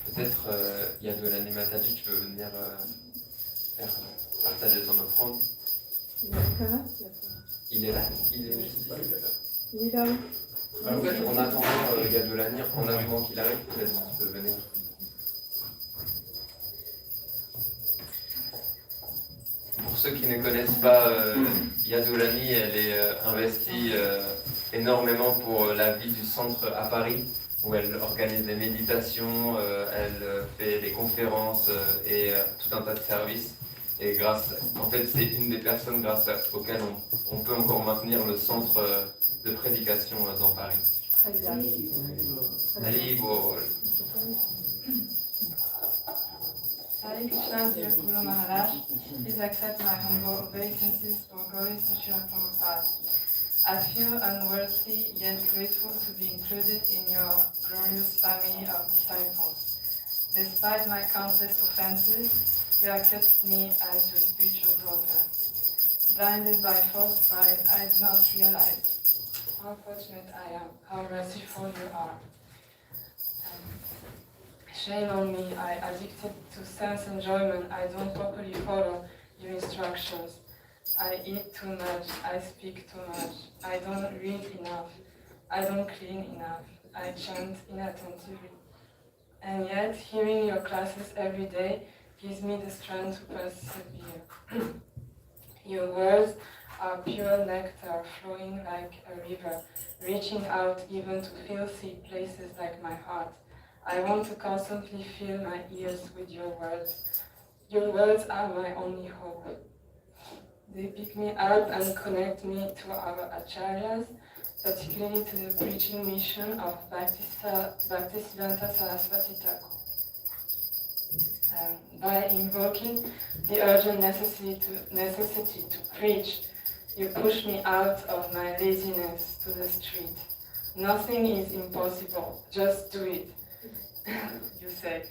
[SPEAKER 10] Peut-être Yadolani Mataji, tu veux venir faire partager ton offrande. Il est là. Il est là. En fait, en attendant Yadolani, en attendant qu'il arrive, peut-être tu peux venir. Pour ceux qui ne connaissent pas Yadolani, elle est investie énormément pour la vie du centre à Paris, où elle organise des méditations, elle fait des conférences et tout un tas de services. Et en fait, c'est une des personnes grâce auxquelles on peut encore maintenir le centre de prédication dans Paris.
[SPEAKER 11] Hare Krishna, dear Guru Maharaj, please accept my humble obeisances for glories to Srila Prabhupada. I feel unworthy yet grateful to be included in your glorious family of disciples. Despite my countless offenses, you accept me as your spiritual daughter. Blinded by false pride, I do not realize how fortunate I am, how merciful you are. Shame on me, I addicted to sense enjoyment, I don't properly follow your instructions. I eat too much, I speak too much, I don't read enough, I don't clean enough, I chant inattentively. And yet, hearing your classes every day gives me the strength to persevere. Your words are pure nectar flowing like a river, reaching out even to filthy places like my heart. I want to constantly fill my ears with your words. Your words are my only hope. They pick me up and connect me to our acharyas, particularly to the preaching mission of Bhaktisiddhanta Saraswati Thakur. By invoking the urgent necessity to preach, you push me out of my laziness to the street. Nothing is impossible, just do it, you say.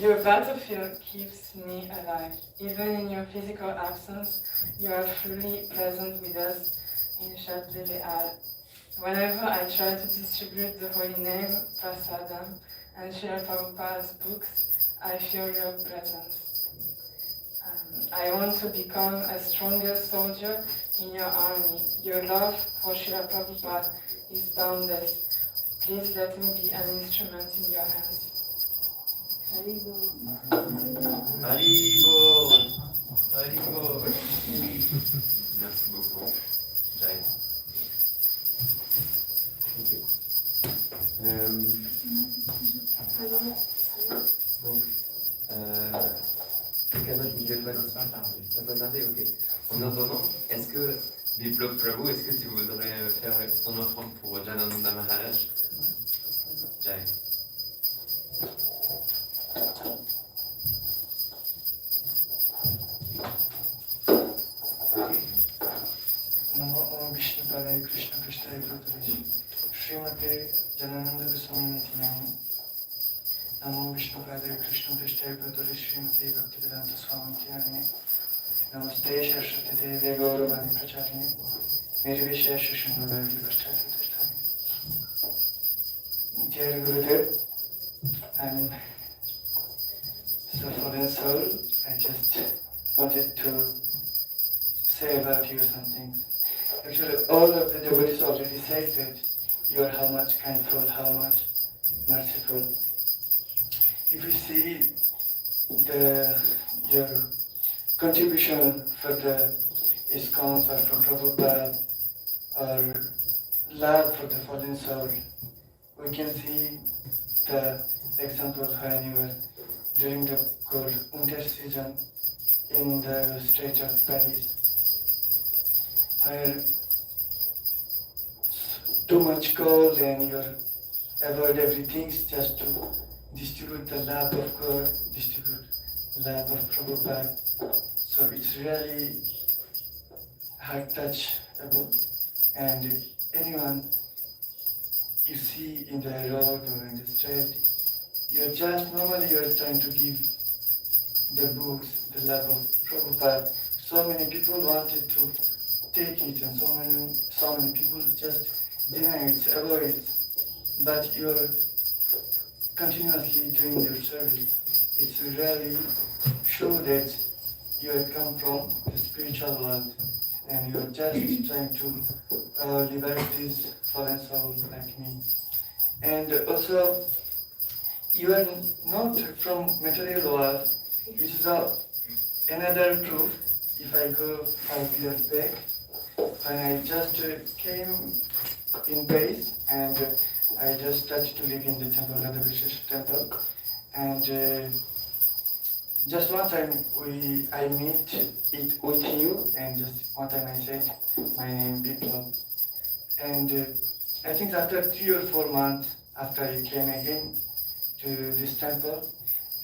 [SPEAKER 11] Your battlefield keeps me alive. Even in your physical absence, you are fully present with us in Shatli-Le'al. Whenever I try to distribute the holy name, prasadam, and Srila Prabhupada's books, I feel your presence. I want to become a stronger soldier in your army. Your love for Srila Prabhupada is boundless. Please let me be an instrument in your hands.
[SPEAKER 1] Haribo. Haribo. Merci beaucoup. Jai. Donc, quelqu'un d'autre qui ne veut pas tarder, ok. En attendant, est-ce que, Biplov Prabhu, est-ce que tu voudrais faire ton offrande pour Janananda Maharaj? Jai.
[SPEAKER 12] Namo Om Vishnu Padaya Krishna Prishthaya Bhutarishi Srimad Janananda Goswami Maharaja. Namo Vishnu Padaya Krishna Prishthaya Bhutarishi Srimad Bhakti Yoga. Namaste Saraswati Devi Gauravani Pracharini Nirvishesha Shunadari Vashtati Tishtari. Dear Gurudev, I'm so fallen soul. I just wanted to say about you some things. Actually, all of the devotees already said that you are how much kindful, how much merciful. If you see your contribution for the ISKCON or from Prabhupada or love for the fallen soul, we can see the example when you were during the cold winter season in the Strait of Paris, where too much cold and you avoid everything just to distribute the love of God, distribute the love of Prabhupada. So it's really heart touchable. And anyone you see in the road or in the street, normally you're trying to give the books, the love of Prabhupada. So many people wanted to take it and so many people just deny it, avoid it. But you're continuously doing your service. It's really show that you come from the spiritual world and you're just trying to liberate this fallen soul like me. And also, you are not from material world. It is another proof. If I go 5 years back, when I just came in Paris and I just started to live in the temple, Radha Parisisvara temple, and just one time I meet it with you, and just one time I said my name Biplov, and I think after 3 or 4 months after I came again to this temple,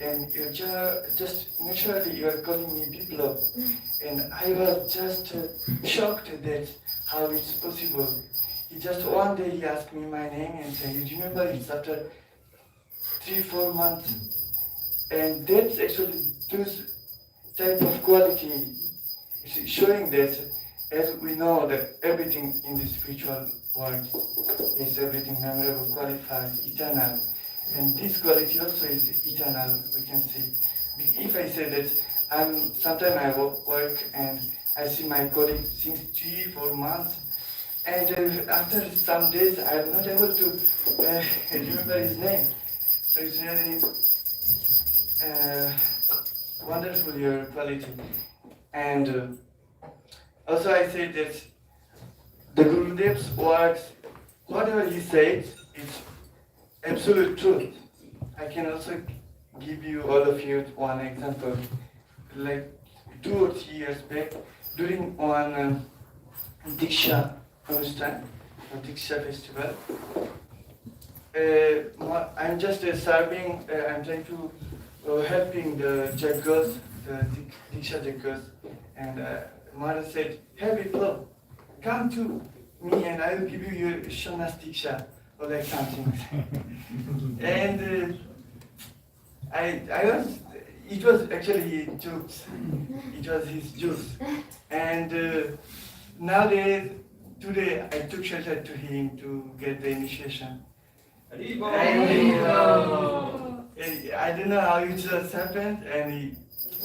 [SPEAKER 12] and you just naturally you are calling me Biplov, and I was just shocked that how it's possible. Just one day he asked me my name and said, "You remember it's after 3-4 months," and that's actually those type of quality. It's showing that, as we know, that everything in the spiritual world is everything memorable, qualified, eternal. And this quality also is eternal, we can see. If I say that sometimes I work and I see my colleague since 3-4 months, and after some days I'm not able to remember his name. So it's really wonderful, your quality. And also I said that the Gurudev's words, whatever he said, is absolute truth. I can also give you, all of you, one example. Like 2 or 3 years back, during one Diksha অনুষ্ঠান, or Diksha festival, I'm just serving, I'm trying to helping the Jaggers, the Diksha Jaggers, and Maharaj said, "Hey people, come to me and I will give you your Shanas Diksha," or like something. And it was actually jokes. It was his jokes. And today I took shelter to him to get the initiation. And I don't know how it just happened, and he,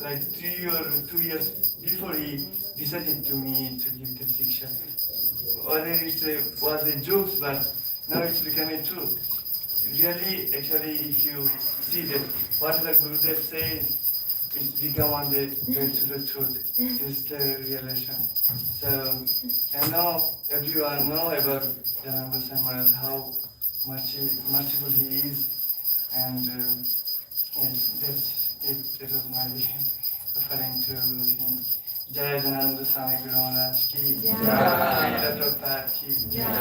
[SPEAKER 12] like 3 or 2 years before, he decided to me to give the Diksha. Although it was a joke, but now it's becoming true. Really, actually, if you see that whatever Gurudev says, it's become on the way to the truth. It's the realization. So, and now everyone know about Janananda Goswami Maharaja, how merciful he is, and yes, that's it. That was my referring to him. Jai Janananda Swami Guru Maharaj ki Jai, Radha Parisisvara ki Jai.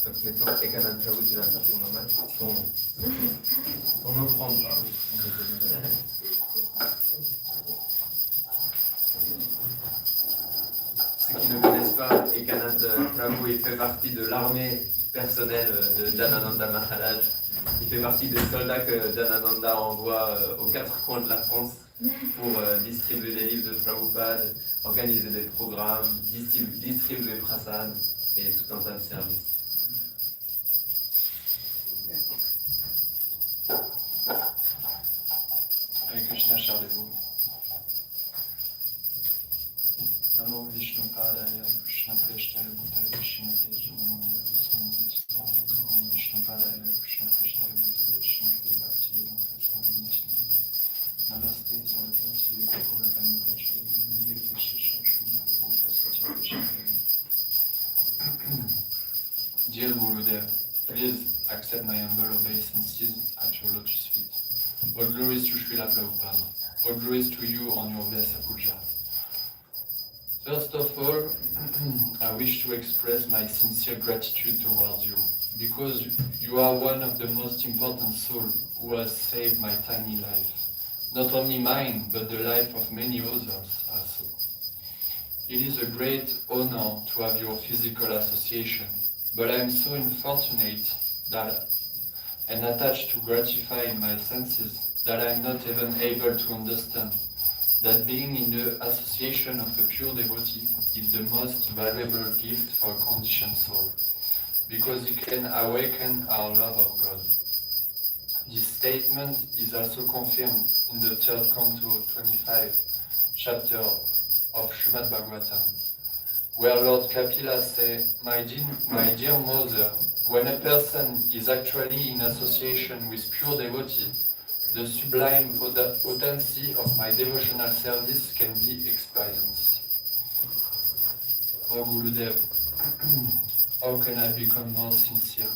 [SPEAKER 1] Donc maintenant, Ekanand Prabhu, tu vas faire ton hommage, ton offrande. Ceux qui ne connaissent pas, Ekanand Prabhu, il fait partie de l'armée personnelle de Janananda Maharaj. Il fait partie des soldats que Janananda envoie aux 4 coins de la France pour distribuer les livres de Prabhupada, organiser des programmes, distribuer les prasad et tout un tas de services.
[SPEAKER 6] Hare Krishna, chers dévots. Namo Vishnu Padaya, Krishna Prashtaya, Bhutale, Shrimate, Janananda Goswami Maharaja. Namo Vishnu Padaya, Krishna Prashtaya, Bhutale, Shrimate, Bhakti Yoga, Namaste, Saraswati, Gauravani, Prachari, Nirvishesha, Shumara, Dear Gurudev, please accept my humble obeisances at your lotus feet. All glories to Srila Prabhupada. All glories to you on your Vyasa puja. First of all, I wish to express my sincere gratitude towards you, because you are one of the most important souls who has saved my tiny life. Not only mine, but the life of many others also. It is a great honor to have your physical association, but I am so unfortunate that and attached to gratify my senses that I am not even able to understand that being in the association of a pure devotee is the most valuable gift for a conditioned soul, because it can awaken our love of God. This statement is also confirmed in the 3rd canto, 25 chapter of Srimad Bhagavatam, where Lord Kapila says, my dear mother, when a person is actually in association with pure devotee, the sublime potency of my devotional service can be experienced. Oh Gurudev, how can I become more sincere?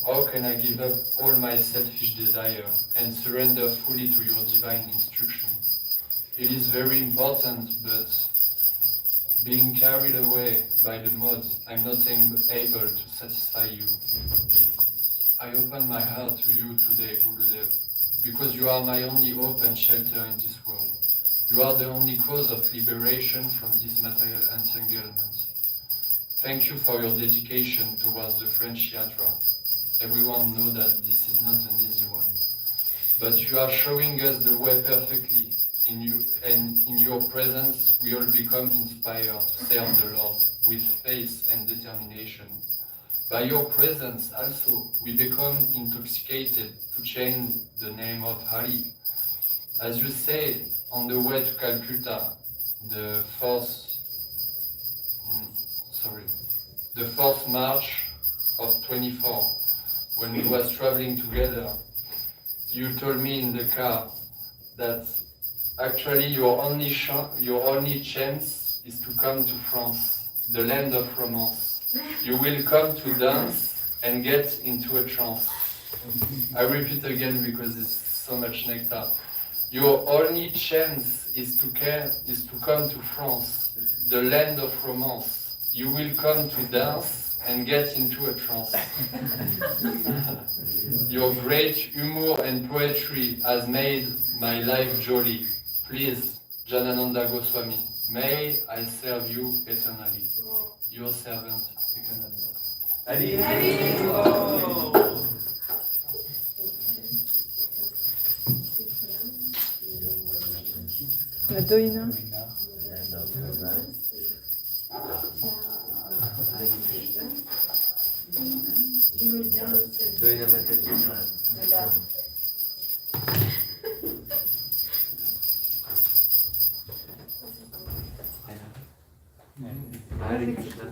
[SPEAKER 6] How can I give up all my selfish desire and surrender fully to your divine instruction? It is very important, but being carried away by the mods, I'm not able to satisfy you. I open my heart to you today, Gurudev, because you are my only hope and shelter in this world. You are the only cause of liberation from this material entanglement. Thank you for your dedication towards the French Yatra. Everyone knows that this is not an easy one. But you are showing us the way perfectly. In you and in your presence, we all become inspired to serve the Lord with faith and determination. By your presence also, we become intoxicated to change the name of Hare. As you say, on the way to Calcutta, the fourth March of 24, when we was traveling together, you told me in the car,
[SPEAKER 1] that actually your only chance is to come to France, the land of romance. You will come to dance and get into a trance. I repeat again because it's so much nectar. Your only chance is to come to France, the land of romance. You will come to dance and get into a trance. Your great humor and poetry has made my life jolly. Please, Janananda Goswami, may I serve you eternally. Your servant, Janananda.
[SPEAKER 11] La doina.
[SPEAKER 1] Doina Mataji. Hare Krishna.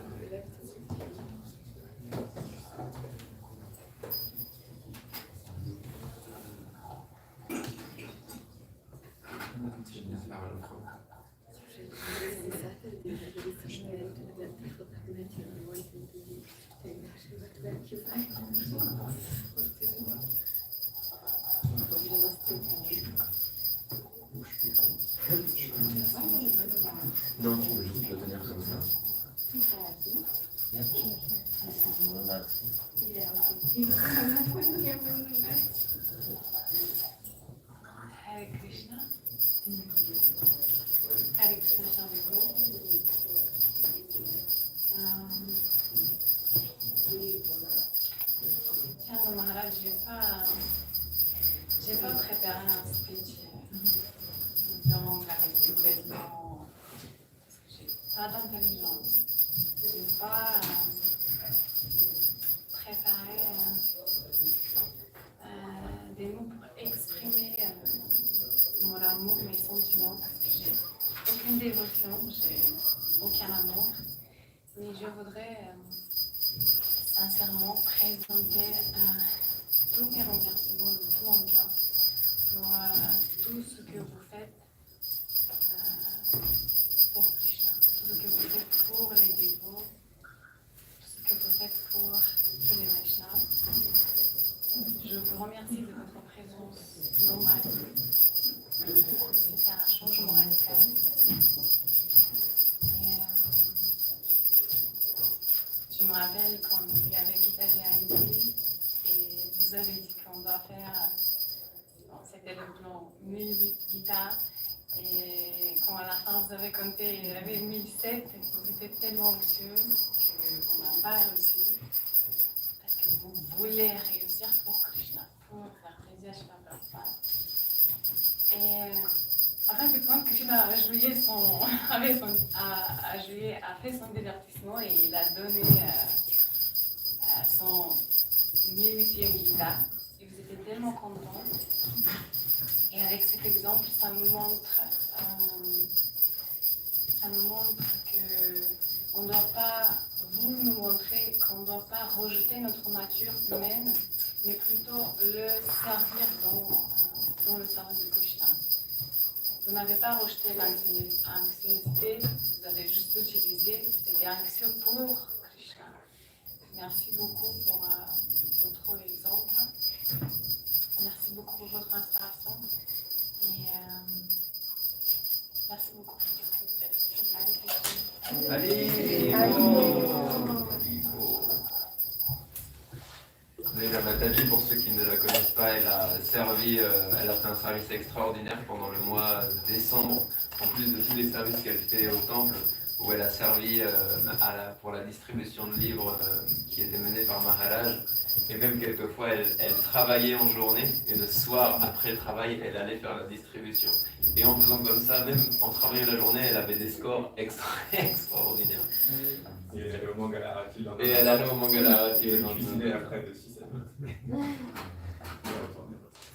[SPEAKER 1] Non, tu peux juste le tenir comme ça. Yep.
[SPEAKER 11] Hare Krishna. Hare Krishna, servez-vous. Tiens, Maharaj, j'ai pas préparé un speech donc avec des vêtements. J'ai pas d'intelligence. J'ai pas préparé des mots pour exprimer mon amour, mes sentiments, parce que j'ai aucune dévotion, j'ai aucun amour. Mais je voudrais sincèrement présenter tous mes remerciements de tout mon cœur pour tout ce que vous faites pour Krishna, tout ce que vous faites pour les dévots, tout ce que vous faites pour tous les Vaishnavas. Je vous remercie de votre présence dans ma vie. C'est un changement radical. Je me rappelle quand il y avait Gita et vous avez dit qu'on doit faire, c'était le plan 1008 Gita, et quand à la fin vous avez compté, il y avait 1007, vous étiez tellement anxieux qu'on n'a pas réussi, parce que vous voulez réussir pour Krishna, pour faire plaisir à Shrimad. Et en fin de compte, Krishna a fait son divertissement et il a donné son 1008e Gita. Et vous étiez tellement contents. Et avec cet exemple, ça nous montre que on ne doit pas, vous nous montrer qu'on ne doit pas rejeter notre nature humaine, mais plutôt le servir dans le service de Krishna. Vous n'avez pas rejeté l'anxiété, vous avez juste utilisé, c'était anxieux pour Krishna. Merci beaucoup pour votre exemple. Merci beaucoup pour votre inspiration. Et merci beaucoup pour ce que vous faites. Allez,
[SPEAKER 1] Radha Mataji, pour ceux qui ne la connaissent pas, elle a fait un service extraordinaire pendant le mois de décembre, en plus de tous les services qu'elle fait au temple, où elle a servi pour la distribution de livres qui étaient menés par Maharaj. Et même quelquefois, elle travaillait en journée, et le soir, après le travail, elle allait faire la distribution. Et en faisant comme ça, même en travaillant la journée, elle avait des scores extraordinaires.
[SPEAKER 9] Et elle allait au Mangalarati.
[SPEAKER 1] Et elle allait au Mangalarati.
[SPEAKER 9] Et elle cuisinait après de 6 à 9.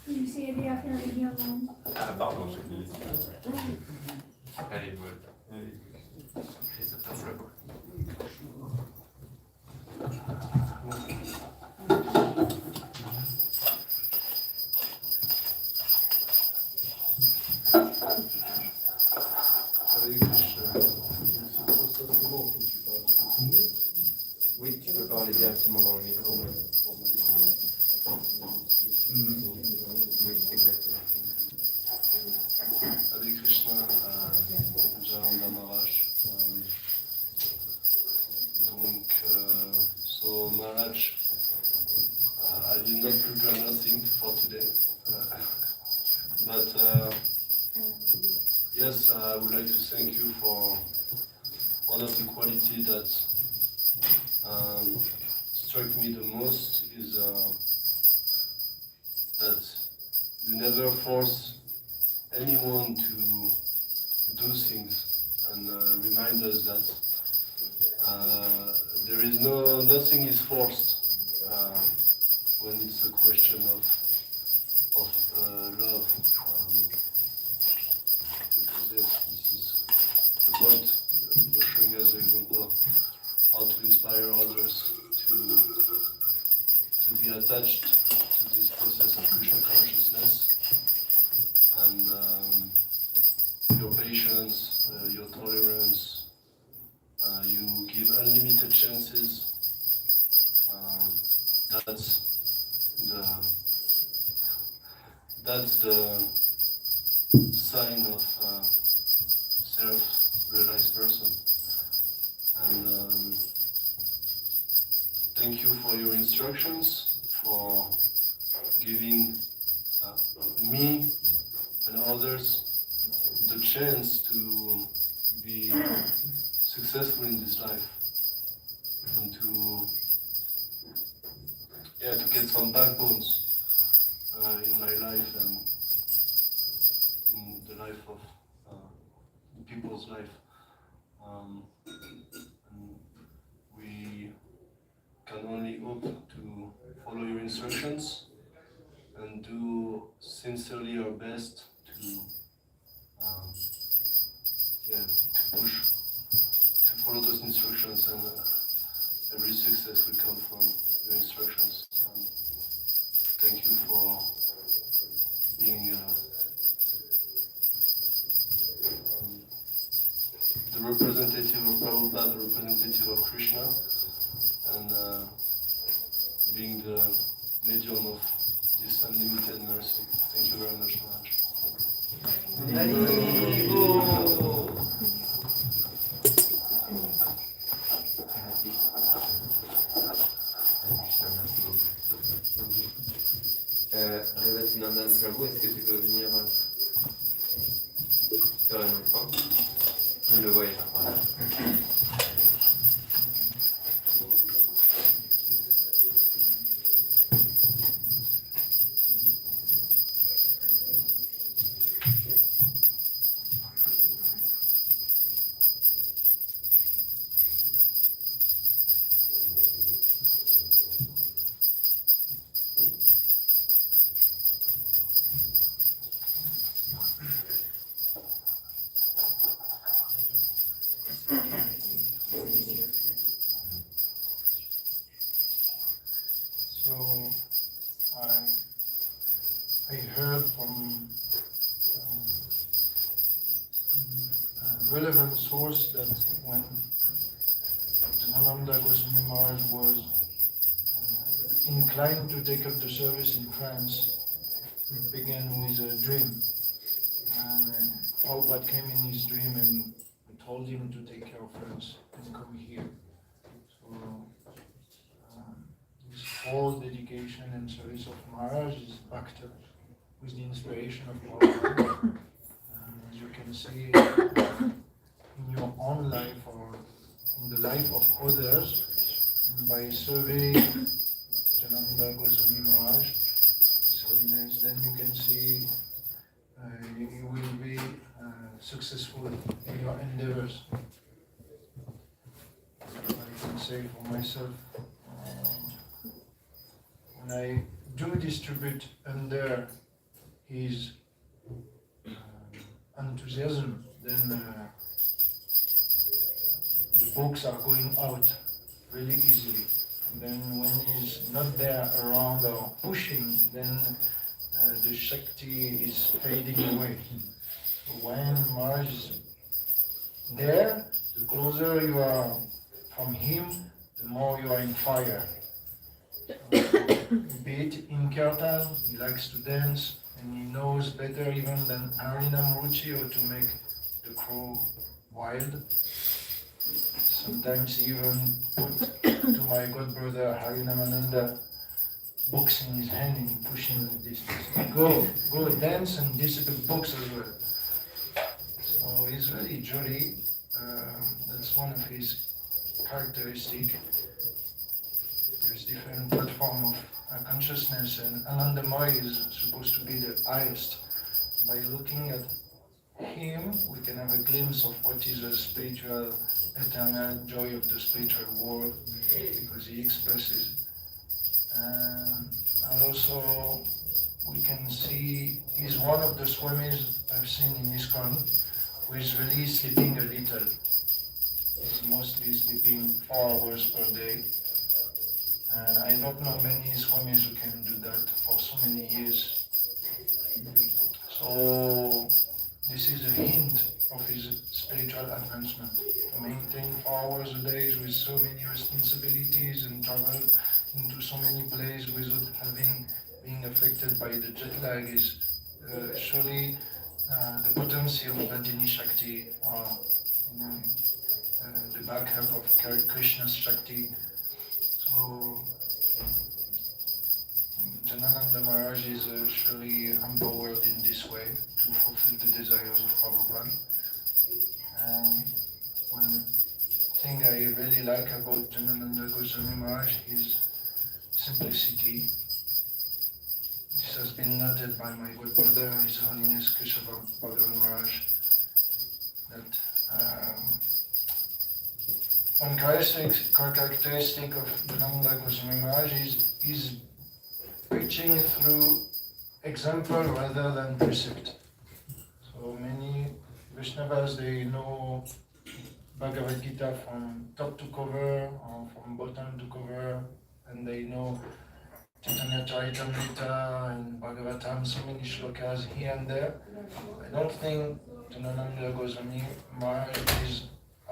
[SPEAKER 4] Il s'est aidé à faire les guirlandes.
[SPEAKER 9] Ah pardon, j'ai dit les 6.
[SPEAKER 1] Allez, voilà.
[SPEAKER 9] Allez.
[SPEAKER 1] Et ça passe là. directement dans le micro. Oui, exactement.
[SPEAKER 13] Hare Krishna, Janananda Maharaj. So Maharaj, I did not prepare nothing for today, but yes, I would like to thank you for one of the qualities that struck me the most is that you never force anyone to do things, and remind us that there is nothing is forced when it's a question of love. Yes, this is the point. You're showing us the example of how to inspire others to be attached to this process of Krishna consciousness, and your patience, your tolerance. You give unlimited chances. That's the sign of a self-realized person. And thank you for your instructions, for giving me and others the chance to be successful in this life, and to get some backbones in my life and in the life of people's life. And we can only hope to follow your instructions and do sincerely our best to push, to follow those instructions, and every success will come from your instructions. Thank you for being the representative of Prabhupada, the representative of Krishna, and being the medium of this unlimited mercy. Thank you very much, Maharaj.
[SPEAKER 1] Janananda Prabhu, est-ce que tu peux venir faire une offrande? Je le voyais par là.
[SPEAKER 12] So I heard from a relevant source that when Janananda Goswami Maharaja was inclined to take up the service in France, it began with a dream. And Prabhupada came in his dream and told him to take care of France and come here. So this whole dedication and service of Maharaj is backed up with the inspiration of Prabhupada. And as you can see in your own life or in the life of others, and by serving Janananda Goswami Maharaj, His Holiness, then you can see you will be successful in your endeavors. I can say for myself, when I do distribute under his enthusiasm, then the books are going out really easily. And then when he's not there around or pushing, then the Shakti is fading away. So when Maharaj is there, the closer you are from him, the more you are in fire. beat in kirtan, he likes to dance, and he knows better even than Harinam Ruchi how to make the crow wild. Sometimes he even put to my god brother Harinamananda books in his hand and he pushing like this. Go dance and discipline books as well. So he's very jolly. That's one of his characteristics. There's different platform of consciousness, and Anandamaya is supposed to be the highest. By looking at him, we can have a glimpse of what is the spiritual, eternal joy of the spiritual world, because he expresses. And also, we can see he's one of the swamis I've seen in ISKCON who is really sleeping a little. He's mostly sleeping 4 hours per day. And I don't know many swamis who can do that for so many years. So this is a hint of his spiritual advancement. To maintain 4 hours a day with so many responsibilities and travel into so many places without being affected by the jet lag is surely the potency of Vladini Shakti, or the backup of Krishna's Shakti. So Janananda Maharaj is surely empowered in this way to fulfill the desires of Prabhupada. And one thing I really like about Janananda Goswami Maharaja is simplicity. This has been noted by my good brother, His Holiness Krishna Maharaj, that one characteristic of Janananda Goswami Maharaj is preaching through example rather than precept. So many Vaishnavas, they know Bhagavad Gita from top to cover or from bottom to cover, and they know Chaitanya Charitamrita and Bhagavatam, so many shlokas here and there. I don't think Janananda Goswami Maharaj is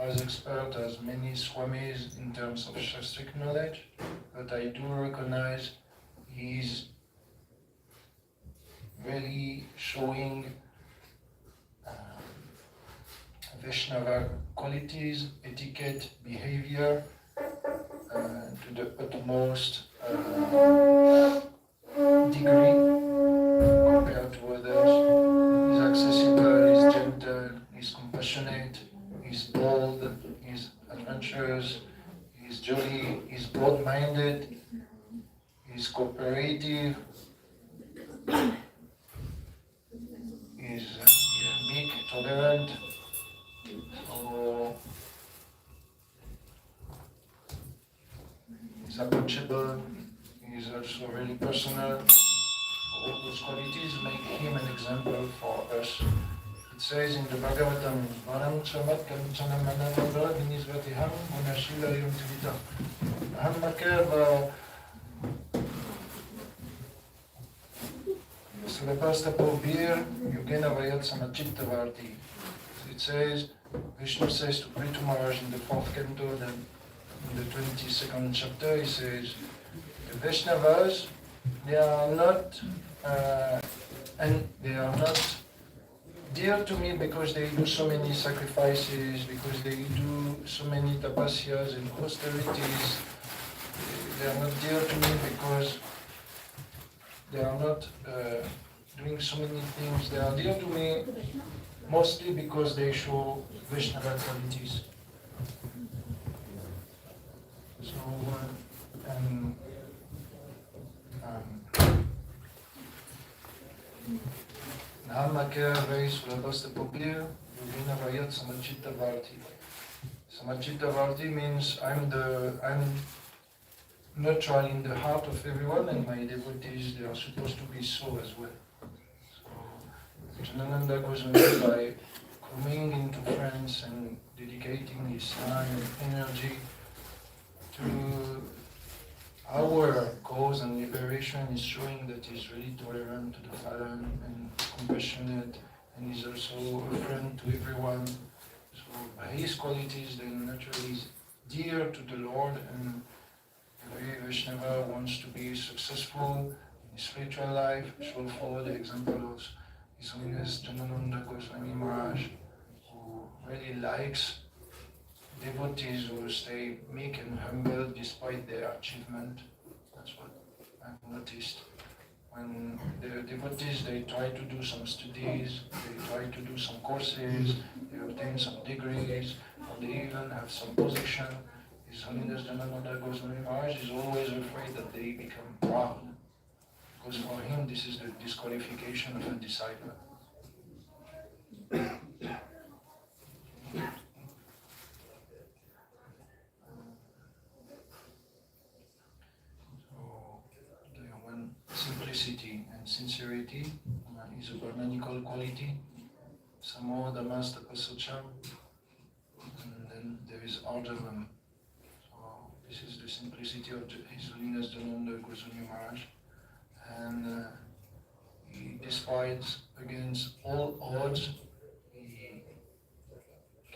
[SPEAKER 12] as expert as many swamis in terms of shastric knowledge, but I do recognize he's really showing Vaishnava qualities, etiquette, behavior to the utmost degree compared to others. He's accessible, he's gentle, he's compassionate, he's bold, he's adventurous, he's jolly, he's broad-minded, he's cooperative, he's meek, tolerant. So he's approachable, he's also really personal. All those qualities make him an example for us. It says in the Bhagavatam, Varam Chamat Kanchana Manamandra Vinisvatiham Gunashila Yuntivita. Hammakev Slepastapobir Yugena Vayat Samachittavarti. It says, Vishnu says to Prithu Maharaj in the 4th canto, then in the 22nd chapter, he says, the Vaishnavas, they are not dear to me because they do so many sacrifices, because they do so many tapasyas and austerities. They are not dear to me because they are not doing so many things. They are dear to me mostly because they show Vaishnava qualities. So, Namakya Vai Sulabhasta Popir, Yogina Vayat Samachitta Varti. Samachitta Varti means I'm neutral in the heart of everyone, and my devotees, they are supposed to be so as well. So Janananda Goswami, by coming into France and dedicating his time and energy to our cause and liberation, is showing that he's really tolerant to the fallen and compassionate, and he's also a friend to everyone. So by his qualities, then naturally he's dear to the Lord, and every Vaishnava wants to be successful in his spiritual life should follow the example of His Holiness Janananda Goswami Maharaja, who really likes devotees who stay meek and humble despite their achievement. That's what I've noticed. When the devotees, they try to do some studies, they try to do some courses, they obtain some degrees, or they even have some position. His Holiness Janananda Goswami Maharaj is always afraid that they become proud, because for him this is the disqualification of a disciple. Simplicity and sincerity is a Brahmanical quality. Samo damas tapasacham, and then there is arjavam. So this is the simplicity of His Holiness Janananda Goswami Maharaj, and he despises against all odds. He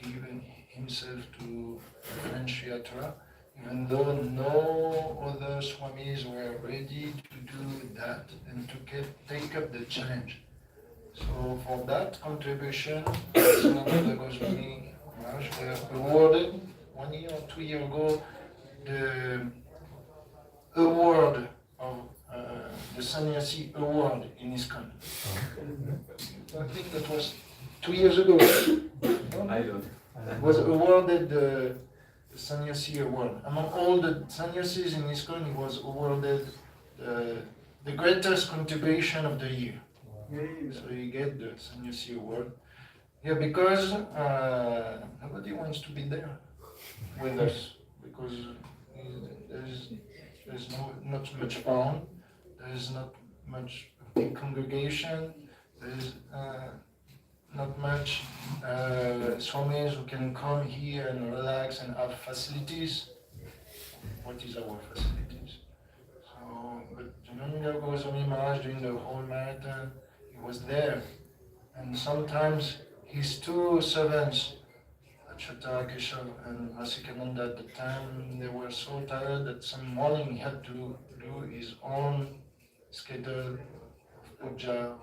[SPEAKER 12] gave himself to French yatra, even though no other swamis were ready to do that and to take up the challenge. So for that contribution, Janananda Goswami Maharaj were awarded 1 year or 2 years ago the award of the Sannyasi Award in ISKCON. I think that was 2 years ago. Was awarded the Sannyasi Award. Among all the sannyasis in ISKCON, he was awarded the greatest contribution of the year. So he get the Sannyasi Award. Yeah, because nobody wants to be there with us, because there's not much fun, there's not much big congregation, there's not much swamis who can come here and relax and have facilities. What is our facilities? So, but Janananda Goswami Maharaj during the whole marathon, he was there. And sometimes his two servants, Achata, Keshav and Rasikananda, at the time, they were so tired that some morning he had to do his own schedule of puja,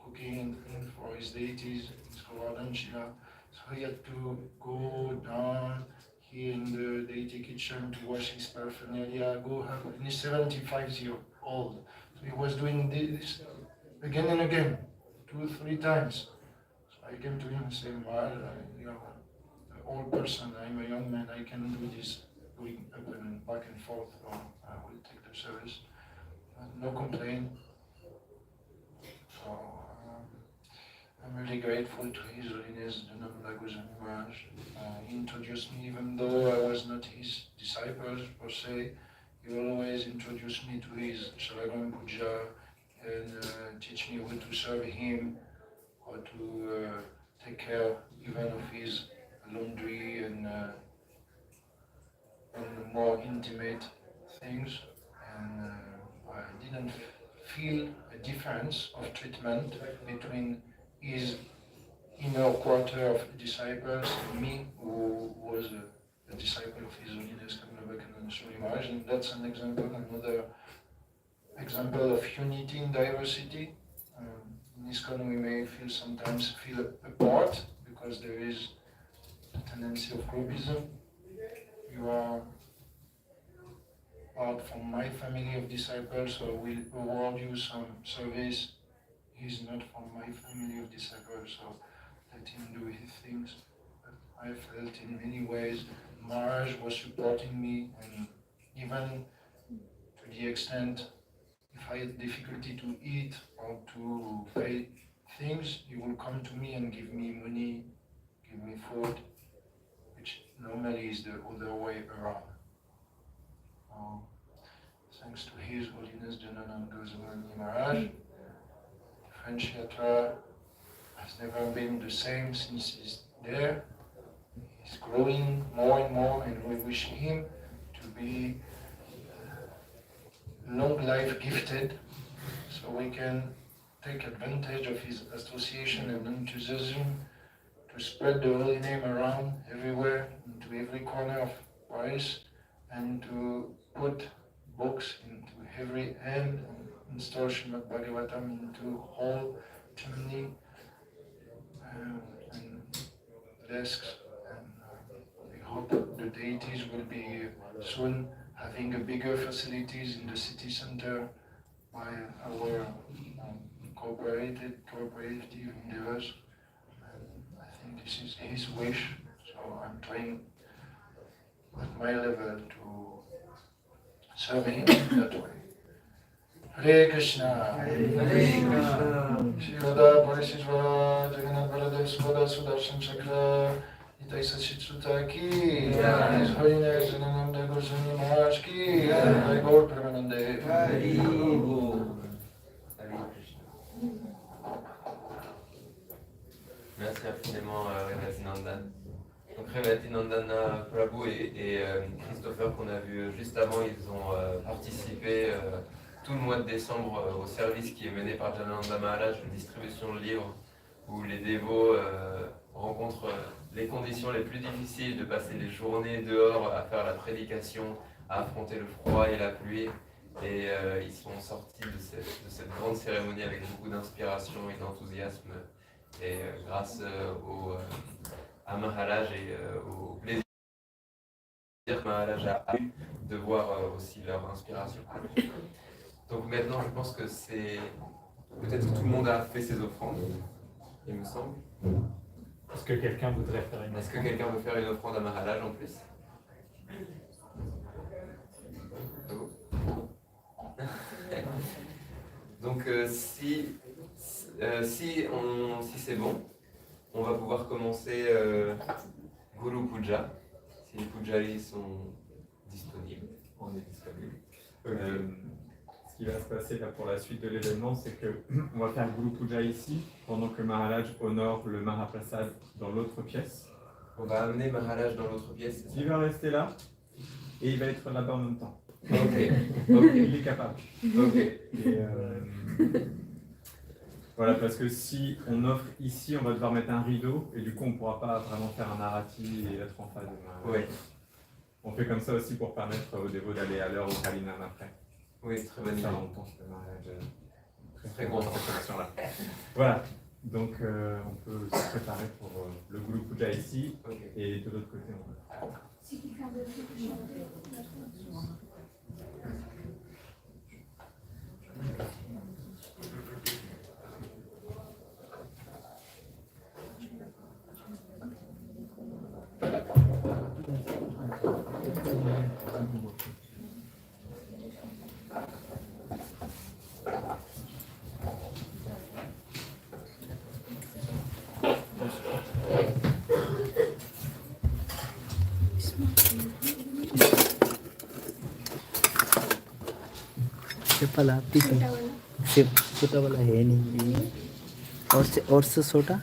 [SPEAKER 12] cooking for his deities, his Govardhan Shila. So he had to go down here in the deity kitchen to wash his paraphernalia, go have, and he's 75 years old. So he was doing this again and again, 2-3 times. So I came to him and said, well, you know, an old person, I'm a young man, I can do this, going up and back and forth, or I will take the service. No complaint. So I'm really grateful to His Holiness Janananda Goswami Maharaj. He introduced me, even though I was not his disciple per se, he always introduced me to his Shalagram Puja and teach me how to serve him, how to take care even of his laundry and more intimate things. And I didn't feel a difference of treatment between his inner quarter of disciples and me, who was a disciple of His Holiness Kamalabakananda Swami Maharaj. And that's an example, another example of unity in diversity. In ISKCON we may sometimes feel apart because there is a tendency of groupism. You are part from my family of disciples, so I will award you some service. He's not from my family of disciples, so let him do his things. But I felt in many ways Maharaj was supporting me, and even to the extent if I had difficulty to eat or to pay things, he will come to me and give me money, give me food, which normally is the other way around. Thanks to His Holiness Janananda Goswami Maharaj, French Yatra has never been the same since he's there. He's growing more and more, and we wish him to be long life gifted, so we can take advantage of his association and enthusiasm to spread the holy name around everywhere, into every corner of Paris, and to put books into every hand and install Srimad Bhagavatam into whole chimney and desks. And we hope that the deities will be soon having a bigger facilities in the city center by our cooperative endeavors. And I think this is his wish, so I'm trying at my level to serve him in that way. Hare Krishna.
[SPEAKER 1] Hare Krishna.
[SPEAKER 12] Shri Radha Parisisvara Mandir Sudarshan Chakra. Desai ki. His Holiness Janananda Goswami Maharaja ki. Hare Gaur Premanande.
[SPEAKER 1] Merci infiniment, Revatinandan. Donc Revatinandana Prabhu et Christopher qu'on a vu juste avant, ils ont participé tout le mois de décembre au service qui est mené par Janananda Maharaj, une distribution de livres où les dévots rencontrent les conditions les plus difficiles de passer des journées dehors à faire la prédication, à affronter le froid et la pluie. Et ils sont sortis de cette grande cérémonie avec beaucoup d'inspiration et d'enthousiasme. Et grâce à Maharaj et au plaisir que Maharaj a eu de voir aussi leur inspiration. Donc maintenant, je pense que c'est... Peut-être que tout le monde a fait ses offrandes, il me semble.
[SPEAKER 8] Est-ce que quelqu'un voudrait faire une offrande?
[SPEAKER 1] Est-ce que quelqu'un veut faire une offrande à Maharaj en plus? Donc si c'est bon, on va pouvoir commencer Guru Puja, si les pujaris sont disponibles.
[SPEAKER 14] On est disponible. Ce qui va se passer là pour la suite de l'événement, c'est qu'on va faire Guru Puja ici, pendant que Maharaj honore le Mahaprasad dans l'autre pièce.
[SPEAKER 1] On va amener Maharaj dans l'autre pièce.
[SPEAKER 14] Il va rester là, et il va être là-bas en même temps.
[SPEAKER 1] Ok.
[SPEAKER 14] Il est capable.
[SPEAKER 1] Ok.
[SPEAKER 14] Et, voilà, parce que si on offre ici, on va devoir mettre un rideau, et du coup on ne pourra pas vraiment faire un arati et être en face de Maharaj.
[SPEAKER 1] Oui.
[SPEAKER 14] On fait comme ça aussi pour permettre aux dévots d'aller à l'heure au Harinam après.
[SPEAKER 1] Oui, très bonne idée.
[SPEAKER 14] Ça longtemps que le Maharaj
[SPEAKER 1] très content.
[SPEAKER 14] Là. Voilà, donc on peut se préparer pour le Guru Puja ici, et de l'autre côté on va.
[SPEAKER 4] Si quelqu'un veut chanter,
[SPEAKER 15] वाला सिर्फ छोटा वाला है नहीं और से छोटा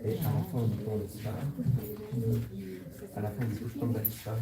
[SPEAKER 14] Et à la fin, on prend le spa. À la fin, du coup, je prends le spa.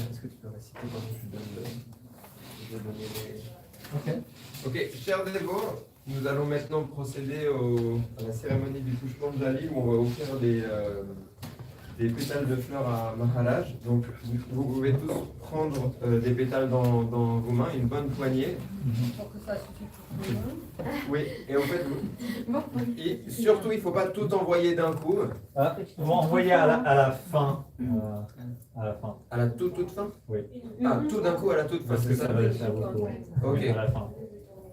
[SPEAKER 14] Est-ce que tu peux réciter pendant que je vais donner les... Ok, chers dévots, nous allons maintenant procéder à la cérémonie du touchement de Jali où on va offrir des pétales de fleurs à Maharaj. Donc vous pouvez tous prendre des pétales dans vos mains, une bonne poignée.
[SPEAKER 2] Pour que ça suffit pour tout le monde.
[SPEAKER 14] Oui, et en fait, surtout il ne faut pas tout envoyer d'un coup.
[SPEAKER 8] Ah, on va envoyer à la fin. À la fin.
[SPEAKER 14] À la toute fin?
[SPEAKER 8] Oui.
[SPEAKER 14] Ah, tout d'un coup à la toute fin,
[SPEAKER 8] Parce que ça va faire beaucoup.
[SPEAKER 14] Ok.
[SPEAKER 8] Oui, à la fin.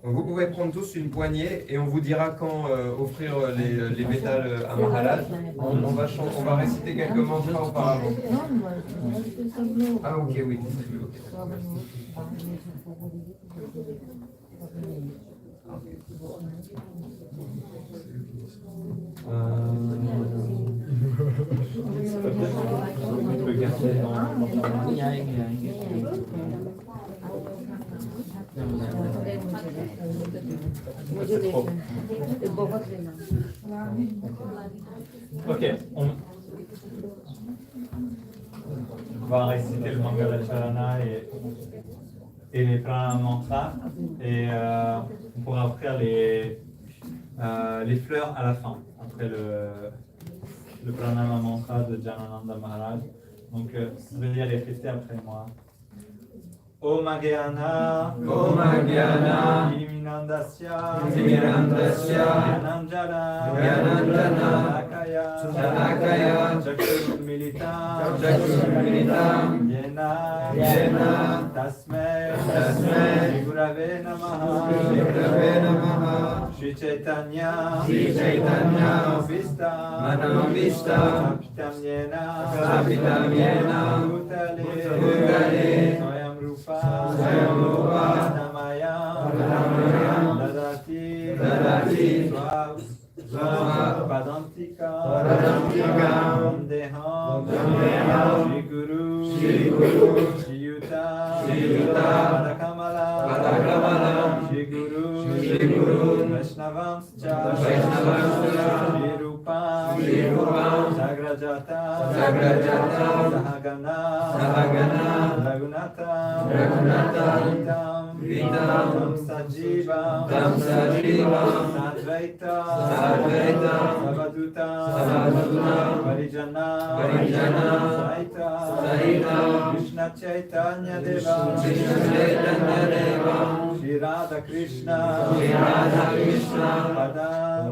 [SPEAKER 14] Donc vous pouvez prendre tous une poignée et on vous dira quand offrir les pétales à Maharaj. On va réciter quelques mantras auparavant. Ah ok, oui.
[SPEAKER 8] Ok, on va réciter le Mangalacharana et les pranayama mantras et on pourra offrir les fleurs à la fin, après le pranayama mantra de Janananda Maharaj. Donc veuillez les répéter après moi. Om Agyana, Illuminandasya, Gyananjana, Salakaya, Chakshurmilitam, Yena, Tasmai, Shri Gurave Namaha, Shri Chaitanya, Manavista, Apitam Yena, Bhutale, Swayam Rupa, Namaya, Dadati, Padantika, Vandeham, Shri Guru, Shri Yuta, Padakamala, Shri Guru, Vaishnavanscha, Shri Rupam, Sagrajata, Sahagana, Raghunatha, Vitam, Sajivam, Sadvaita, Savaduta, Varijana, Saita, Krishna Chaitanya Deva, Shri Radha Krishna, Padam,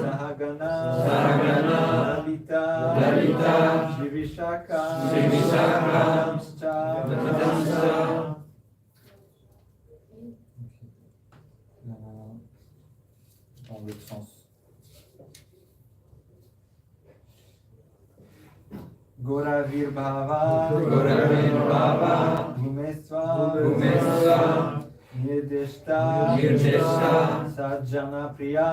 [SPEAKER 8] Sahagana, Lalita, Shri Vishaka, Vidamscha. Dans l'autre sens. Goravir Bhava, Bhumesva, Nirdeshta, Sajjana Priya,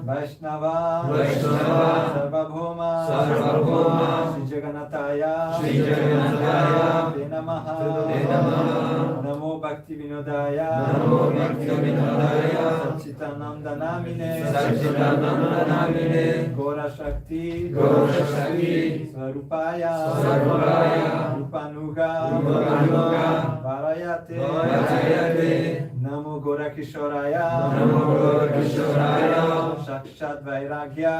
[SPEAKER 8] Vaishnava, Sarvabhoma, Shri Jagannataya, Te Namaha, Namo Bhakti Vinodaya, Satchitananda Namine, Gora Shakti, Svarupaya, Rupanuga, Varayate, Namo Gora Kishoraya, Shakshat Vairagya,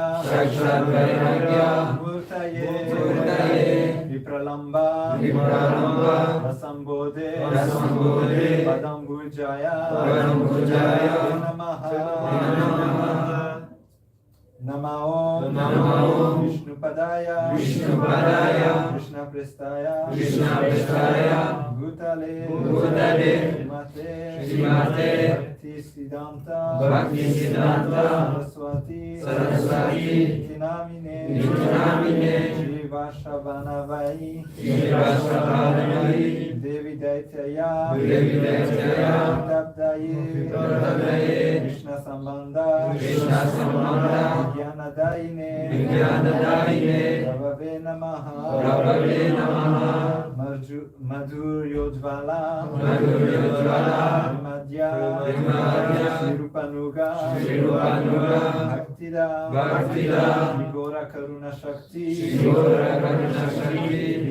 [SPEAKER 8] Murtaye, Vipralamba, Rasambode, Padambujaya, Namaha, Namao, Vishnupadaya, Krishna Prestaya, Bhutale
[SPEAKER 14] Shrimate
[SPEAKER 8] Bhakti Siddhanta Saraswati Tinamine Shivashavanavai Devi Daityaya Dabdaye Krishna Sambandha Vijnanadaine Prabhave Namaha Madhuryojvala Madhya Shirupanuga Bhaktida Vigora Karuna Shakti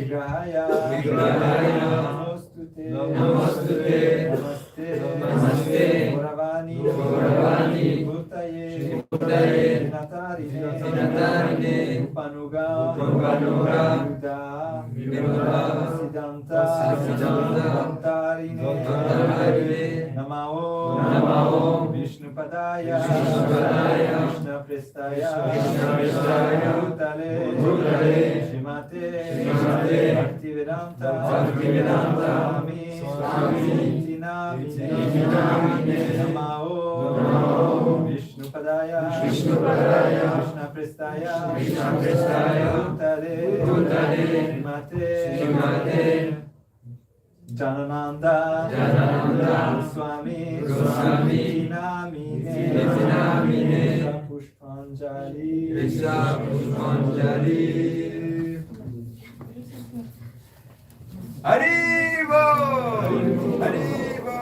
[SPEAKER 8] Vigrahaya Namostute Namaste Gauravani Bhutaye Natarine Rupanuga Viruddha Siddhanta Tarine Namao Vishnupadaya Krishna Prestaya Bhutale Shrimate Bhaktivedanta Swami Tinamine Namao Vishnupadaya Krishna Prestaya Bhutale Shrimate Janananda Goswami Tinamine Pushpanjali
[SPEAKER 14] Hare-bo! Hare-bo!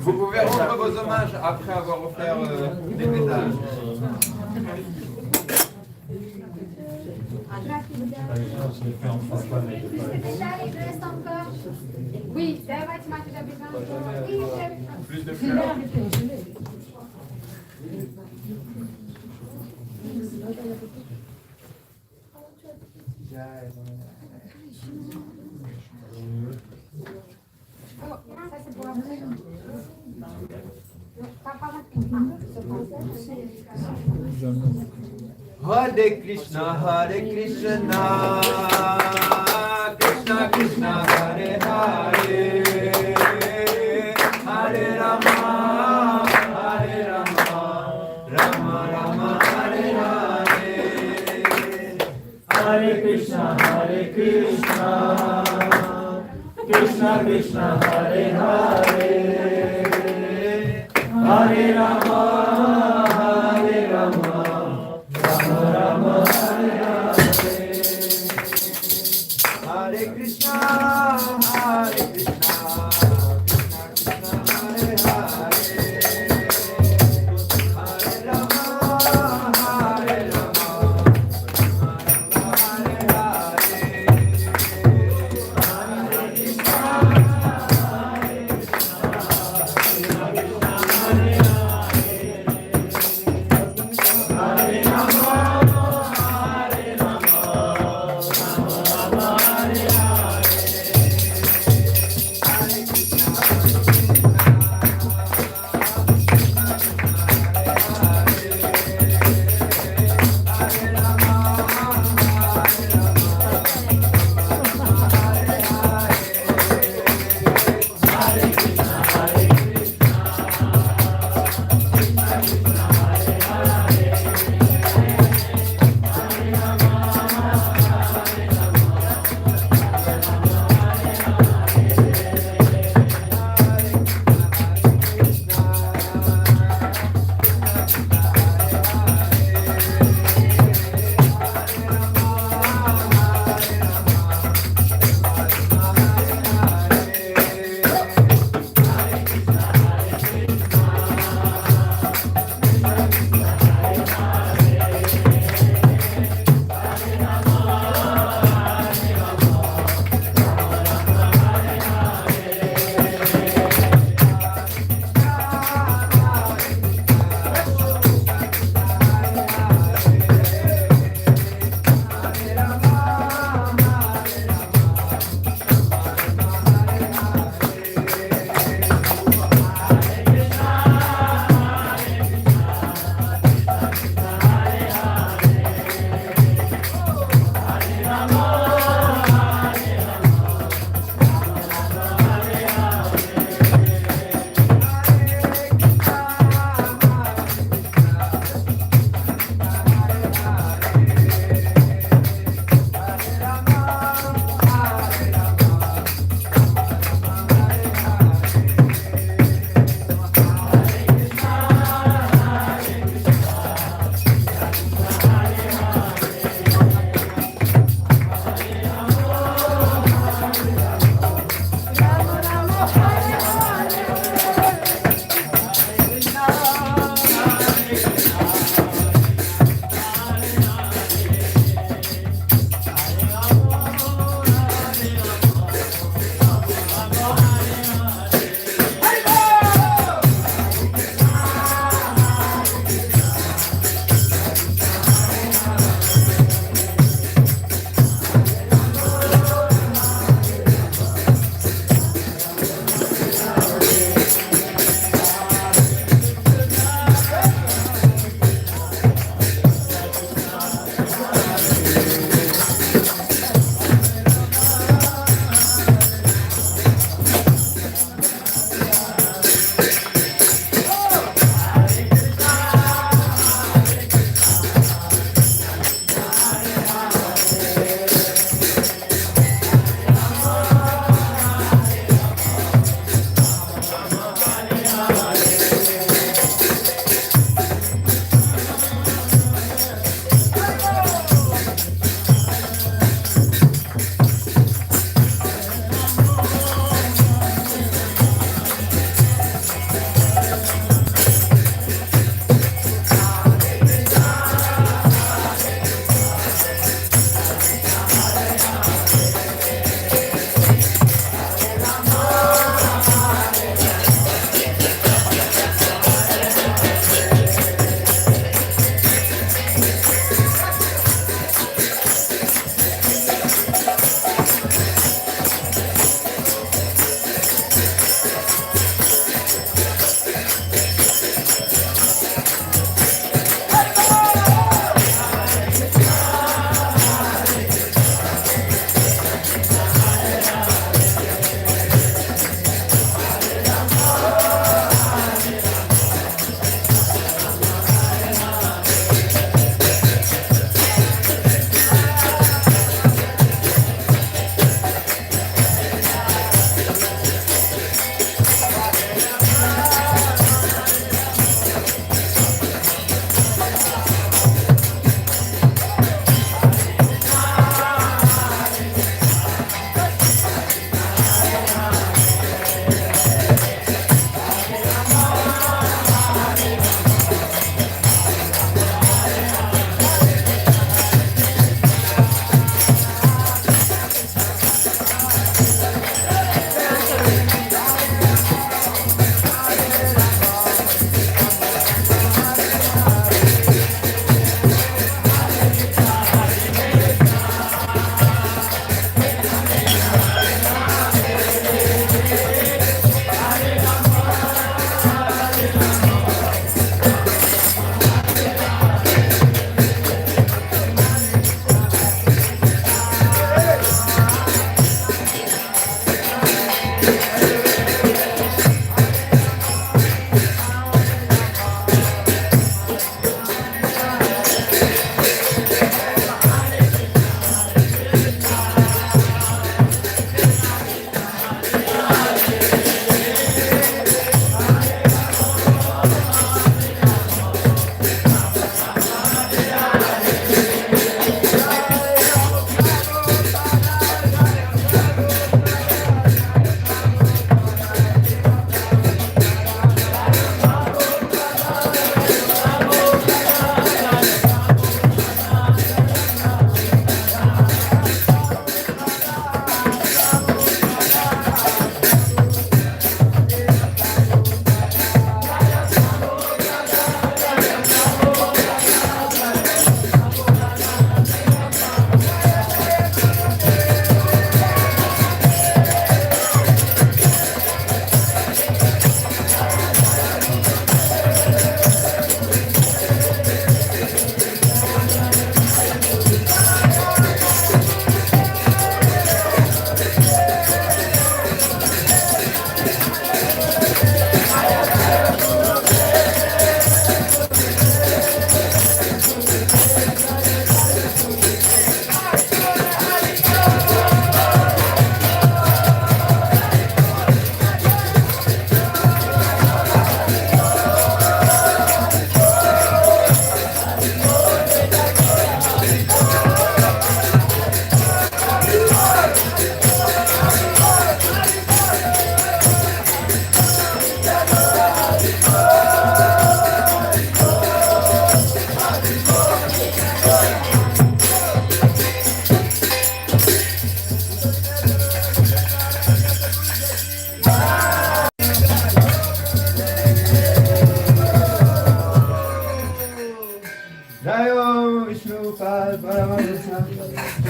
[SPEAKER 14] Vous pouvez rendre vos hommages après avoir offert des messages.
[SPEAKER 4] Oui, давайте мать туда
[SPEAKER 14] Plus de fleurs. Hare Krishna, Krishna Krishna, Hare Hare, Hare Rama, Rama Rama, Hare Hare, Hare Krishna, Krishna Krishna, Hare Hare, Hare Rama, Rama Hare Hare, Hare Krishna, Krishna Krishna, Hare Hare, Hare Rama, Hare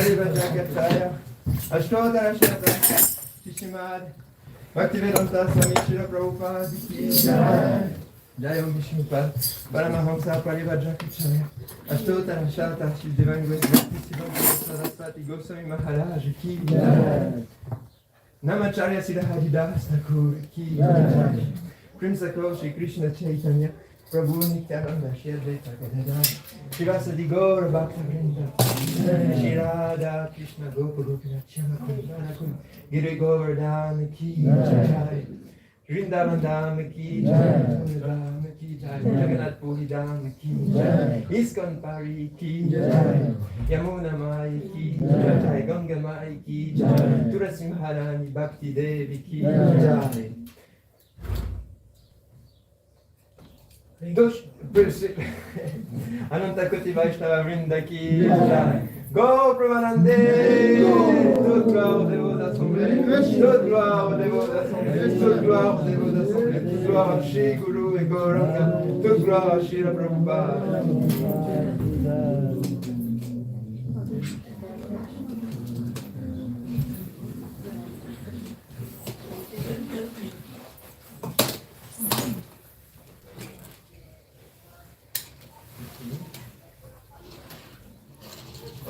[SPEAKER 14] Parivajakattaya Ashtotara Shata Shrimad Bhaktivedanta Swami Srila Prabhupada Ki Jai Jayam Vishnupad Paramahamsa Parivajakattaya Ashtotara Shata Shri Divine Grace Bhakti Saraswati Goswami Maharaja Ki Jai Namacharya Siddharidas Thakur Ki Jai Primsako Shri Krishna Chaitanya Prabhu Nityananda Shri Advaita Gadadhar Shivasadi Gaura Bhakta Vrinda Shri Radha Krishna Gopa Gopinath Shyamakun Giri Govardhan Ki Jai Vrindavan Dham Ki Jai Dham Ki Jai Jagannath Puri Dham Ki Jai ISKCON Paris Ki Jai Yamuna Mai Ki Jai Ganga Mai Ki Jai Tulasi Maharani Bhakti Devi Ki Jai Gauche, Ananta Koti Vaishnava Vrinda Ki Jai Go Pramanande Toute gloire aux dévots d'assemblée Toute gloire aux dévots d'assemblée Toute gloire aux dévots d'assemblée Toute gloire à Shri Guru et Gauranga Toute gloire à Shri Prabhupada.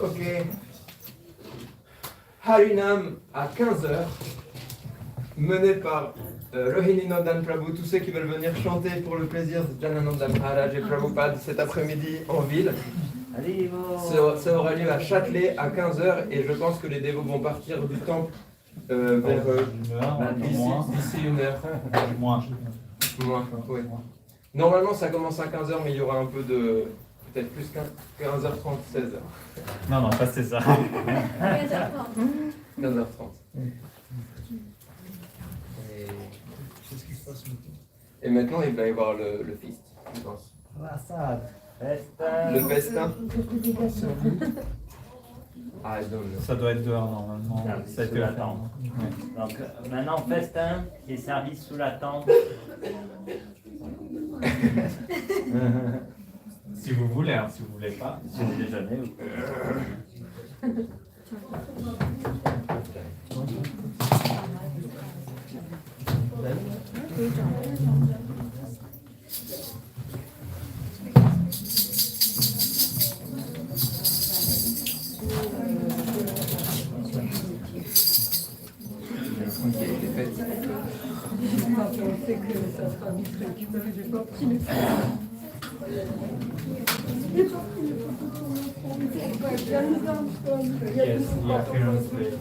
[SPEAKER 14] Ok. Harinam à 15h, mené par Rohini Nandan Prabhu, tous ceux qui veulent venir chanter pour le plaisir de Janananda Maharaj et Prabhupada cet après-midi en ville. Ça aura lieu à Châtelet à 15h et je pense que les dévots vont partir du temple vers d'ici 1h. Moins, oui. Normalement ça commence à 15h mais il y aura un peu de... Peut-être plus 15h30, 16h.
[SPEAKER 8] Non, pas 16h.
[SPEAKER 14] 15h30. 15h30. Et maintenant, il va y avoir le feast, je pense. Le festin. Ah,
[SPEAKER 8] ça doit être dehors normalement. Ça peut attendre.
[SPEAKER 7] Donc maintenant, festin qui est servi sous la tente.
[SPEAKER 8] Si vous voulez, hein, si vous voulez pas.
[SPEAKER 7] Si vous déjeunez ou
[SPEAKER 8] Yes, the appearance day.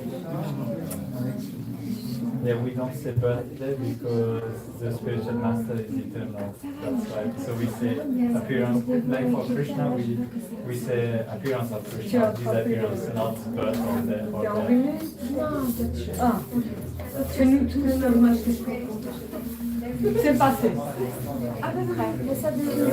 [SPEAKER 8] Yeah, we don't say birthday because the spiritual master is eternal. That's why. So we say appearance, like for Krishna, we say appearance of Krishna, disappearance, not birth or death.
[SPEAKER 2] C'est passé.
[SPEAKER 4] À peu près, mais ça devait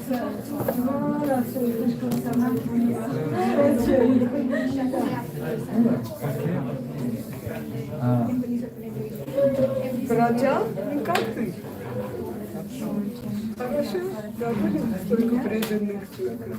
[SPEAKER 4] voilà, c'est comme ça marche.
[SPEAKER 2] Радя, как ты? Хорошо? Да, блин, столько преданных только.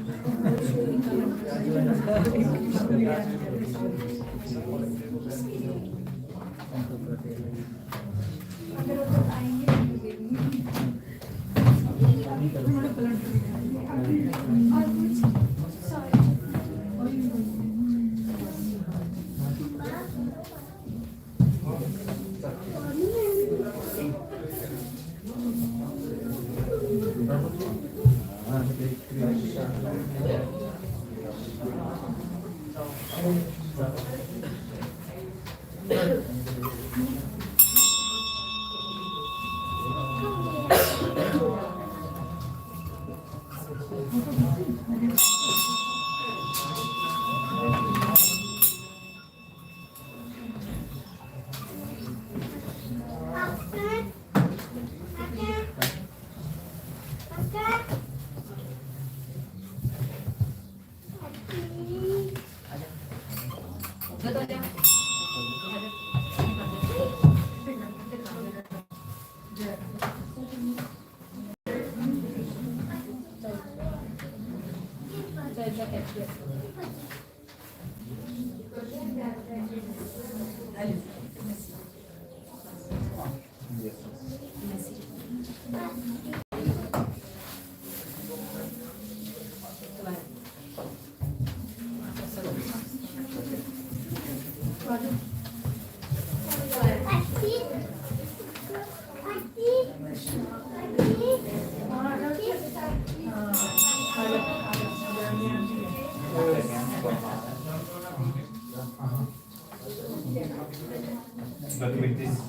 [SPEAKER 8] But with this.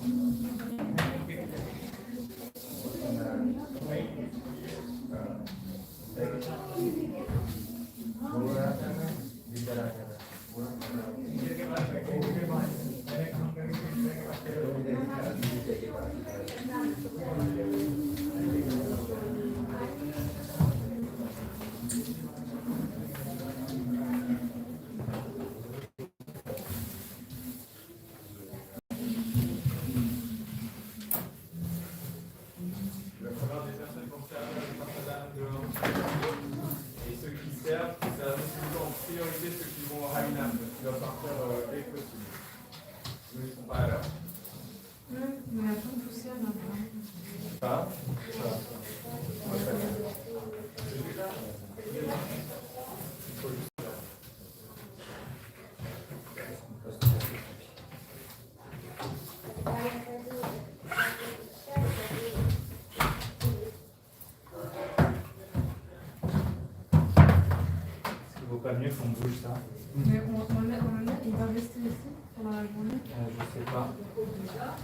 [SPEAKER 8] Pas mieux qu'on bouge ça.
[SPEAKER 11] Mais on le met, il va rester ici pendant la journée.
[SPEAKER 8] Je sais pas,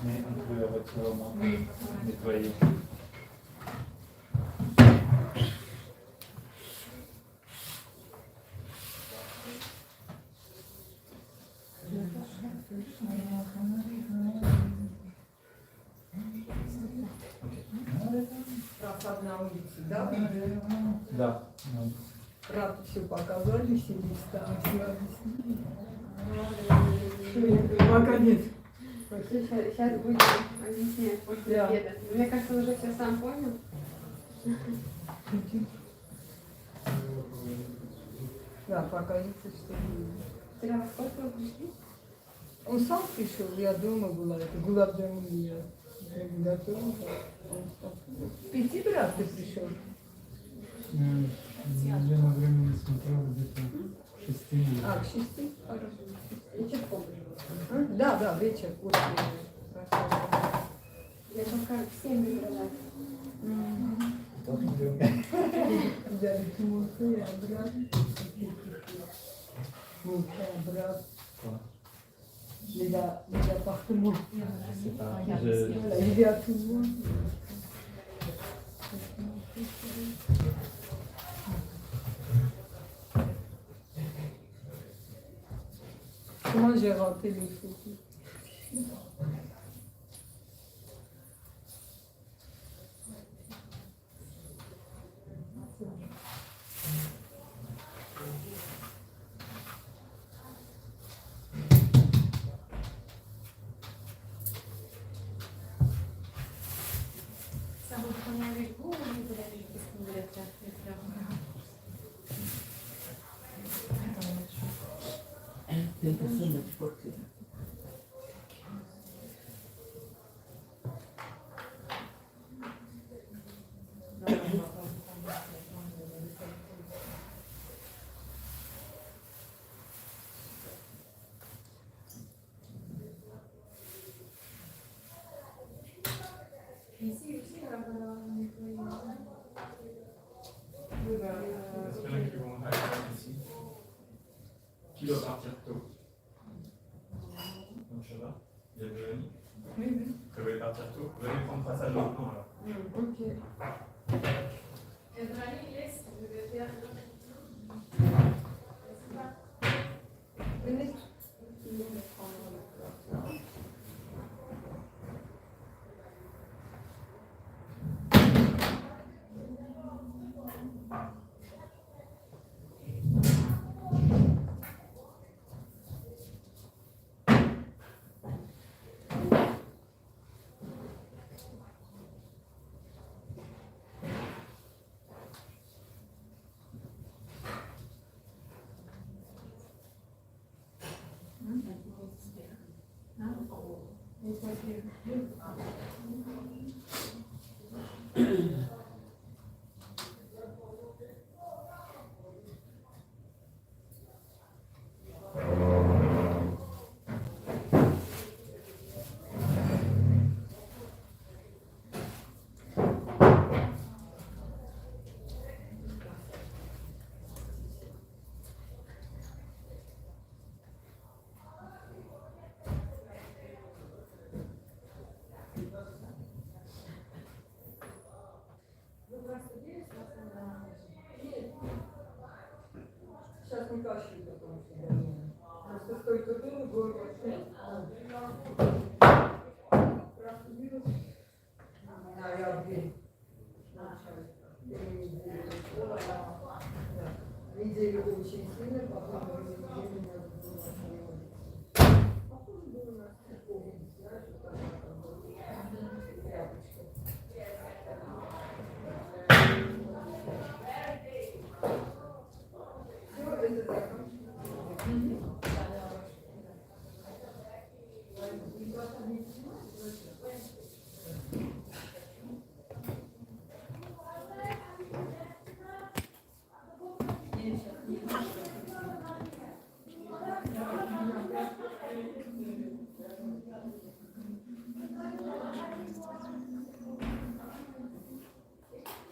[SPEAKER 8] mais on peut retirer au moins, nettoyer.
[SPEAKER 2] Проход на улице, да?
[SPEAKER 8] Да.
[SPEAKER 2] Правда, все показали, все места, все объяснили. Пока нет.
[SPEAKER 3] Сейчас будем объяснять после обеда. Мне кажется, уже все сам понял.
[SPEAKER 2] Да, покажется, что...
[SPEAKER 3] Вчера во сколько вы пришли?
[SPEAKER 2] Он сам пришел, я дома была, это гулабджаму я готовила. В 5 раз ты пришел?
[SPEAKER 8] Я на время не смотрел, где-то 6.
[SPEAKER 2] А, к 6? Хорошо. Вечерком. Да, да, вечер. После.
[SPEAKER 3] Я только в 7 выбрала.
[SPEAKER 2] Взяли муку и обратно. Мука обратно. Les appartements. Il y a tout le monde. Comment j'ai raté les photos?
[SPEAKER 3] Ça reprenait avec vous ou vous l'avez dit qu'est-ce que vous voulez faire? Ici aussi, on va nettoyer.
[SPEAKER 8] Est-ce qu'il y en a qui vont aller ici? Qui doit partir tôt? Donc ça va? Il y a Mélanie?
[SPEAKER 11] Oui, oui.
[SPEAKER 8] Vous pouvez partir tôt? Vous allez prendre passage maintenant alors.
[SPEAKER 11] Ok.
[SPEAKER 3] Et Brani, laisse, je vais faire.
[SPEAKER 2] Venez. сейчас не кашляй потом. Просто столько было, горло. Неделю очень сильно, потом